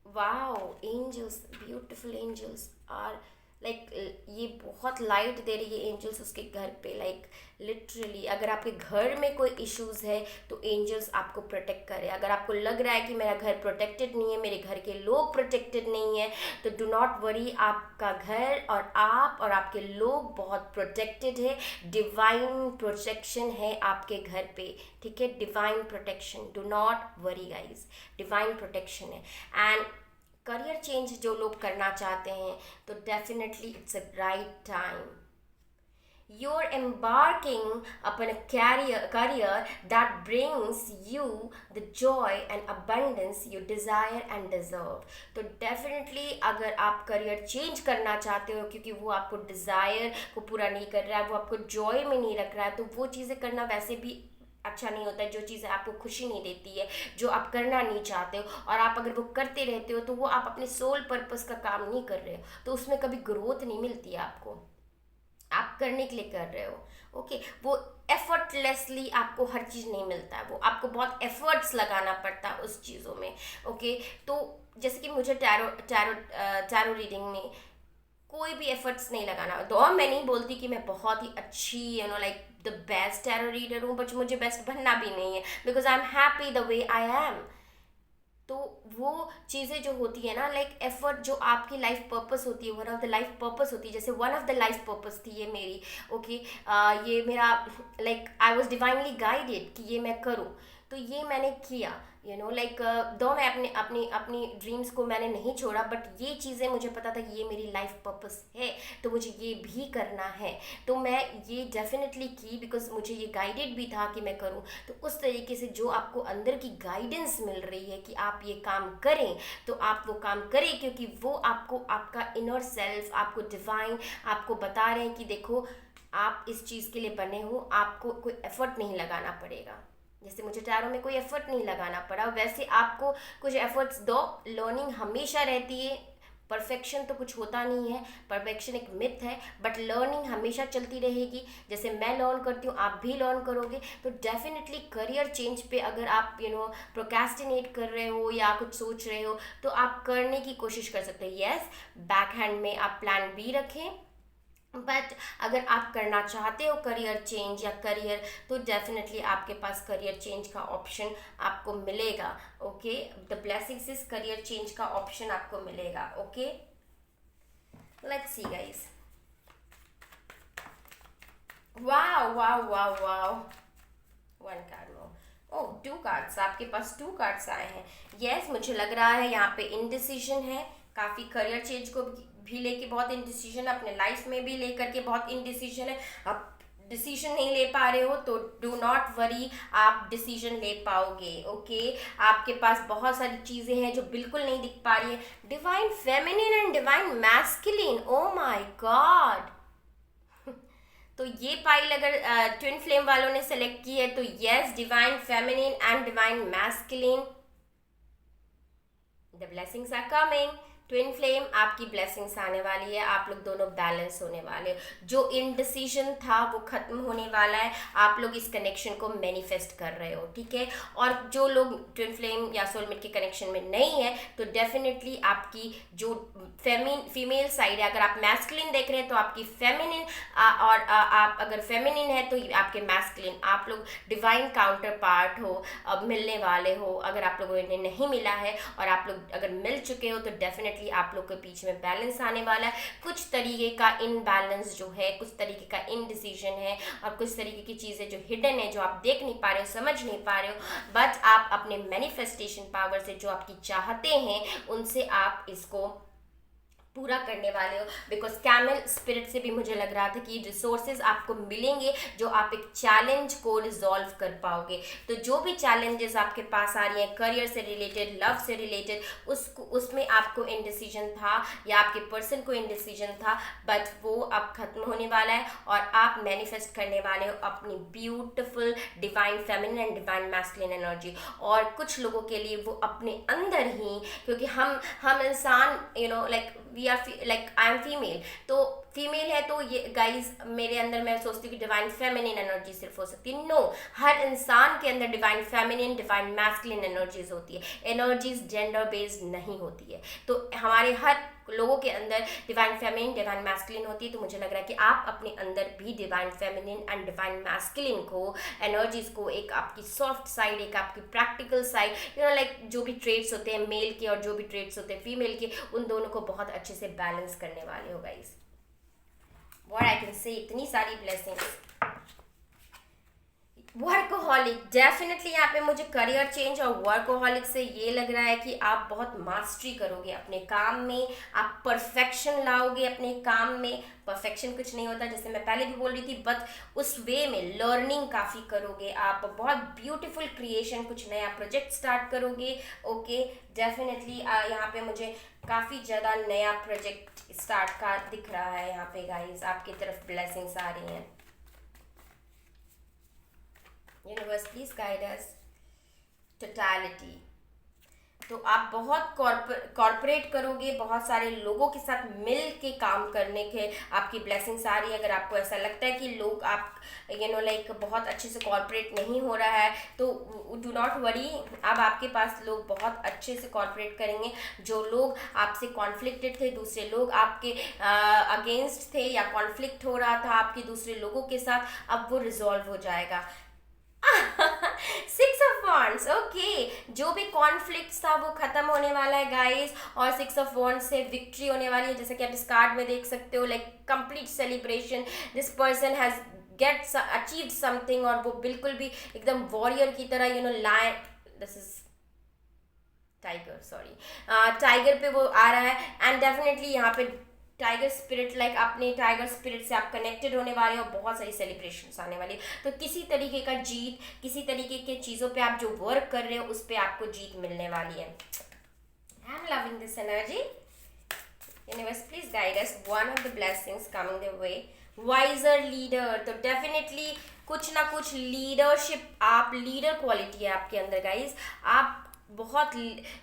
wow, angels, beautiful angels are like, ये बहुत लाइट दे रही है एंजल्स उसके घर पे। लाइक लिटरली अगर आपके घर में कोई इश्यूज है, तो एंजल्स आपको प्रोटेक्ट करे। अगर आपको लग रहा है कि मेरा घर प्रोटेक्टेड नहीं है, मेरे घर के लोग प्रोटेक्टेड नहीं है, तो डू नॉट वरी, आपका घर और आप और आपके लोग बहुत प्रोटेक्टेड है। डिवाइन प्रोटेक्शन है आपके घर पे, ठीक है, divine protection, do not worry guys, divine protection है। एंड करियर चेंज जो लोग करना चाहते हैं, तो definitely it's a right time. You're embarking upon a career that brings you the joy and abundance you desire and deserve. तो definitely अगर आप करियर चेंज करना चाहते हो, क्योंकि वो आपको डिज़ायर को पूरा नहीं कर रहा है, वो आपको जॉय में नहीं रख रहा है, तो वो चीज़ें करना वैसे भी अच्छा नहीं होता है। जो चीज़ें आपको खुशी नहीं देती है, जो आप करना नहीं चाहते हो, और आप अगर वो करते रहते हो, तो वो आप अपने सोल पर्पस का काम नहीं कर रहे हो, तो उसमें कभी ग्रोथ नहीं मिलती है आपको। आप करने के लिए कर रहे हो, ओके, वो एफर्टलेसली आपको हर चीज़ नहीं मिलता है, वो आपको बहुत एफर्ट्स लगाना पड़ता है उस चीज़ों में। ओके, तो जैसे कि मुझे टैरो टैरो टैरो रीडिंग में कोई भी एफर्ट्स नहीं लगाना। तो मैं नहीं बोलती कि मैं बहुत ही अच्छी like the best tarot reader हूँ, बट मुझे बेस्ट बनना भी नहीं है, because I am happy the way I am. तो वो चीज़ें जो होती है ना, लाइक एफर्ट जो आपकी लाइफ पर्पस होती है, one of the life purpose होती है, जैसे one of the life purpose थी ये मेरी। ओके, ये मेरा like I was divinely guided कि ये मैं करूँ, तो ये मैंने किया। लाइक दो मैं अपने अपनी अपनी ड्रीम्स को मैंने नहीं छोड़ा, बट ये चीज़ें मुझे पता था कि ये मेरी लाइफ पर्पस है, तो मुझे ये भी करना है, तो मैं ये डेफिनेटली की, बिकॉज मुझे ये गाइडेड भी था कि मैं करूँ। तो उस तरीके से जो आपको अंदर की गाइडेंस मिल रही है कि आप ये काम करें, तो आप वो काम करें, क्योंकि वो आपको, आपका इनर सेल्फ, आपको डिवाइन आपको बता रहे हैं कि देखो, आप इस चीज़ के लिए बने हो, आपको कोई एफर्ट नहीं लगाना पड़ेगा। जैसे मुझे टैरो में कोई एफर्ट नहीं लगाना पड़ा, वैसे आपको कुछ एफर्ट्स दो। लर्निंग हमेशा रहती है, परफेक्शन तो कुछ होता नहीं है, परफेक्शन एक मिथ है, बट लर्निंग हमेशा चलती रहेगी। जैसे मैं लर्न करती हूँ, आप भी लर्न करोगे। तो डेफिनेटली करियर चेंज पे अगर आप प्रोक्रेस्टिनेट कर रहे हो या कुछ सोच रहे हो, तो आप करने की कोशिश कर सकते हैं। येस, बैक हैंड में आप प्लान बी रखें, बट अगर आप करना चाहते हो करियर चेंज या करियर, तो डेफिनेटली आपके पास करियर चेंज का ऑप्शन आपको मिलेगा। Okay, the blessings is career change का ऑप्शन आपको मिलेगा। Okay, let's see guys. Wow wow wow wow, one card no, oh two cards, आपके पास टू कार्ड्स आए हैं। यस, मुझे लग रहा है यहाँ पे इनडिसीजन है, काफ़ी करियर चेंज को भी लेके बहुत इनडिसीजन, अपने लाइफ में भी लेकर के बहुत इनडिसीजन है। आप डिसीजन नहीं ले पा रहे हो तो डू नॉट वरी, आप डिसीजन ले पाओगे। ओके, आपके पास बहुत सारी चीज़ें हैं जो बिल्कुल नहीं दिख पा रही है। Divine feminine and divine masculine, oh my God. तो ये पाइल अगर ट्विन फ्लेम वालों ने सेलेक्ट की है तो yes, divine feminine and divine masculine, the blessings are coming. Twin flame, आपकी ब्लेसिंग्स आने वाली है, आप लोग दोनों बैलेंस होने वाले हो। जो इनडिसीजन था वो खत्म होने वाला है, आप लोग इस कनेक्शन को मैनिफेस्ट कर रहे हो, ठीक है। और जो लोग ट्विन फ्लेम या सोलमेट के कनेक्शन में नहीं है तो डेफिनेटली आपकी जो फीमेल साइड है, अगर आप मैस्कुलिन देख रहे हैं तो आपकी फेमिनिन, और आप अगर फेमिनिन है तो आपके मैस्कुलिन, आप लोग डिवाइन काउंटर पार्ट हो, अब मिलने वाले हो। अगर आप लोगों ने नहीं मिला है और आप लोग अगर मिल चुके हो तो डेफिनेटली आप लोग के बीच में बैलेंस आने वाला है। कुछ तरीके का इनबैलेंस जो है, कुछ तरीके का इनडिसीजन है, और कुछ तरीके की चीज़ें जो हिडन है, जो आप देख नहीं पा रहे हो, समझ नहीं पा रहे हो, बट आप अपने मैनिफेस्टेशन पावर से जो आपकी चाहते हैं उनसे आप इसको पूरा करने वाले हो। बिकॉज कैमल स्पिरिट से भी मुझे लग रहा था कि रिसोर्सेज आपको मिलेंगे जो आप एक चैलेंज को रिजॉल्व कर पाओगे। तो जो भी चैलेंजेस आपके पास आ रही हैं, करियर से रिलेटेड, लव से रिलेटेड, उसमें आपको इनडिसीजन था या आपके पर्सन को इनडिसीजन था, बट वो अब खत्म होने वाला है और आप मैनिफेस्ट करने वाले हो अपनी beautiful divine feminine and divine masculine energy. और कुछ लोगों के लिए वो अपने अंदर ही, क्योंकि हम इंसान like we are like I am female, तो फीमेल है तो ये गाइज मेरे अंदर मैं सोचती हूँ कि डिवाइन फेमिनिन एनर्जी सिर्फ हो सकती है। नो, हर इंसान के अंदर divine feminine, divine masculine energies होती है। एनर्जीज जेंडर बेस्ड नहीं होती है। तो हमारे हर लोगों के अंदर डिवाइन फेमिनिन, डिवाइन मैस्कुलिन होती है। तो मुझे लग रहा है कि आप अपने अंदर भी divine feminine and divine masculine को, एनर्जीज को, एक आपकी सॉफ्ट साइड, एक आपकी प्रैक्टिकल साइड, लाइक जो भी ट्रेड्स होते हैं मेल के और जो भी ट्रेड्स होते हैं फीमेल के, उन दोनों को बहुत अच्छे से बैलेंस करने वाले हो guys. What I can say, इतनी सारी ब्लेसिंग्स। वर्कोहॉलिक, डेफिनेटली यहाँ पे मुझे करियर चेंज और वर्कोहॉलिक से ये लग रहा है कि आप बहुत मास्टरी करोगे अपने काम में, आप परफेक्शन लाओगे अपने काम में। परफेक्शन कुछ नहीं होता, जैसे मैं पहले भी बोल रही थी, बट उस वे में लर्निंग काफ़ी करोगे आप, बहुत ब्यूटीफुल क्रिएशन, कुछ नया प्रोजेक्ट स्टार्ट करोगे। ओके, डेफिनेटली यहाँ पे मुझे काफ़ी ज़्यादा नया प्रोजेक्ट स्टार्ट का दिख रहा है यहाँ पे गाइस, आपकी तरफ ब्लेसिंग्स आ रही हैं। Universe please guide us. Totality, तो आप बहुत कॉर्पोरेट करोगे, बहुत सारे लोगों के साथ मिल के काम करने के आपकी ब्लेसिंग्स आ रही है। अगर आपको ऐसा लगता है कि लोग आप लाइक बहुत अच्छे से कॉर्पोरेट नहीं हो रहा है तो डू नॉट वरी, अब आपके पास लोग बहुत अच्छे से कॉर्पोरेट करेंगे। जो लोग आपसे कॉन्फ्लिक्टेड थे, दूसरे लोग आपके अगेंस्ट थे या कॉन्फ्लिक्ट हो रहा था आपके दूसरे लोगों के साथ, अब वो रिजॉल्व हो जाएगा। 6 ऑफ वॉन्ड्स, ओके, जो भी कॉन्फ्लिक्ट था वो खत्म होने वाला है गाइस, और 6 ऑफ वॉन्ड्स से विक्ट्री होने वाली है। जैसे कि आप इस कार्ड में देख सकते हो, like complete celebration, this person has get achieved something, और वो बिल्कुल भी एकदम वॉरियर की तरह lion, this is tiger, sorry, tiger पे वो आ रहा है। एंड डेफिनेटली यहाँ पे टाइगर स्पिरिट, लाइक अपने टाइगर स्पिरिट से आप कनेक्टेड होने वाले हो, बहुत सारी सेलिब्रेशंस आने वाली है। तो किसी तरीके का जीत, किसी तरीके के चीज़ों पे आप जो वर्क कर रहे हो उस पर आपको जीत मिलने वाली है। I am loving this energy. Universe please guide us, one of the blessings coming the way. Wiser leader, तो डेफिनेटली कुछ ना कुछ लीडरशिप, आप लीडर क्वालिटी है आपके अंदर गाइज। आप बहुत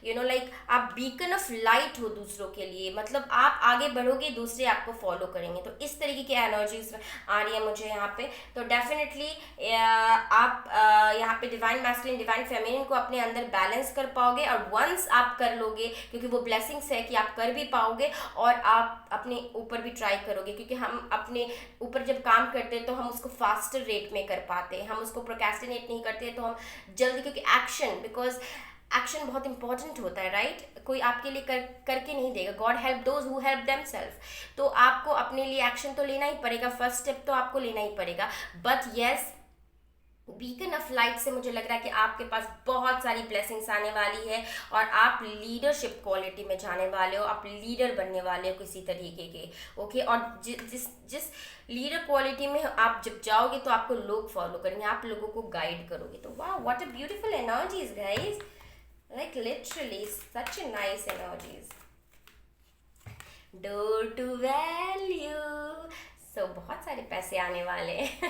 लाइक आप बीकन ऑफ लाइट हो दूसरों के लिए, मतलब आप आगे बढ़ोगे, दूसरे आपको फॉलो करेंगे। तो इस तरीके की एनर्जीज आ रही है मुझे यहाँ पे। तो डेफिनेटली आप यहाँ पे डिवाइन मैस्कुलिन, डिवाइन फेमिनिन को अपने अंदर बैलेंस कर पाओगे, और वंस आप कर लोगे, क्योंकि वो ब्लेसिंग्स है कि आप कर भी पाओगे, और आप अपने ऊपर भी ट्राई करोगे, क्योंकि हम अपने ऊपर जब काम करते हैं तो हम उसको फास्टर रेट में कर पाते हैं, हम उसको प्रोक्रेस्टिनेट नहीं करते तो हम जल्दी, क्योंकि एक्शन, बिकॉज एक्शन बहुत इंपॉर्टेंट होता है, राइट? कोई आपके लिए करके नहीं देगा। God help those who help them self. तो आपको अपने लिए एक्शन तो लेना ही पड़ेगा, फर्स्ट स्टेप तो आपको लेना ही पड़ेगा। But yes, beacon of light से मुझे लग रहा है कि आपके पास बहुत सारी ब्लेसिंग्स आने वाली है और आप लीडरशिप क्वालिटी में जाने वाले हो, आप लीडर बनने वाले हो किसी तरीके के। ओके, और जिस जिस लीडर क्वालिटी में आप जब जाओगे तो आपको लोग फॉलो करेंगे, आप लोगों को गाइड करोगे। तो वाह, what a beautiful energies guys, like literally such a nice energies. Door to value, so बहुत सारे पैसे आने वाले हैं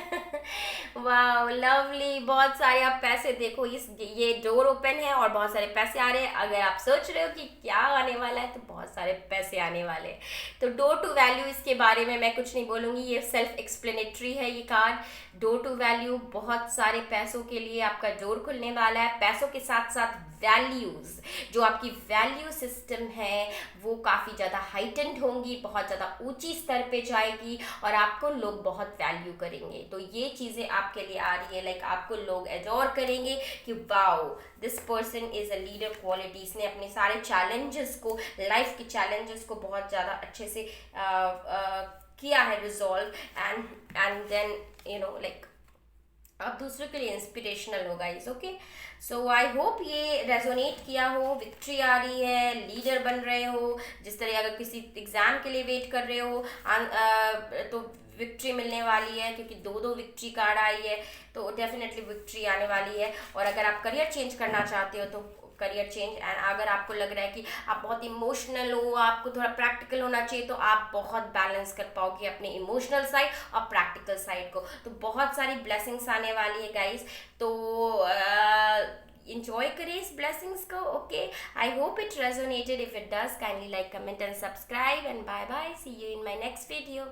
वाह लवली, बहुत सारे आप पैसे देखो, इस ये डोर ओपन है और बहुत सारे पैसे आ रहे हैं। अगर आप सोच रहे हो कि क्या आने वाला है, तो बहुत सारे पैसे आने वाले हैं। तो डोर टू वैल्यू, इसके बारे में मैं कुछ नहीं बोलूँगी, ये सेल्फ एक्सप्लेनेटरी है ये कार्ड। डोर टू वैल्यू, बहुत सारे पैसों के लिए आपका डोर खुलने वाला है। पैसों के साथ साथ वैल्यूज़, जो आपकी वैल्यू सिस्टम है वो काफ़ी ज़्यादा हाइटेंड होंगी, बहुत ज़्यादा ऊंची स्तर पे जाएगी और आपको लोग बहुत वैल्यू करेंगे। तो ये चीज़ें आपके लिए आ रही है, लाइक आपको लोग एडोर करेंगे कि wow this person is a leader quality. इसने अपने सारे चैलेंजेस को, लाइफ के चैलेंजेस को बहुत ज़्यादा अच्छे से किया है रिजॉल्व, एंड देन लाइक आप दूसरों के लिए इंस्पिरेशनल हो guys. Okay, so I hope ये रेजोनेट किया हो। विक्ट्री आ रही है, लीडर बन रहे हो, जिस तरह अगर किसी एग्जाम के लिए वेट कर रहे हो तो विक्ट्री मिलने वाली है, क्योंकि दो विक्ट्री कार्ड आई है, तो डेफिनेटली विक्ट्री आने वाली है। और अगर आप करियर चेंज करना चाहते हो तो करियर चेंज, एंड अगर आपको लग रहा है कि आप बहुत इमोशनल हो, आपको थोड़ा प्रैक्टिकल होना चाहिए, तो आप बहुत बैलेंस कर पाओगे अपने इमोशनल साइड और प्रैक्टिकल साइड को। तो बहुत सारी ब्लेसिंग्स आने वाली है गाइस, तो enjoy करें इस blessings को। okay, I hope it resonated. If it does, kindly like, comment and subscribe, and bye bye, see you in my next video.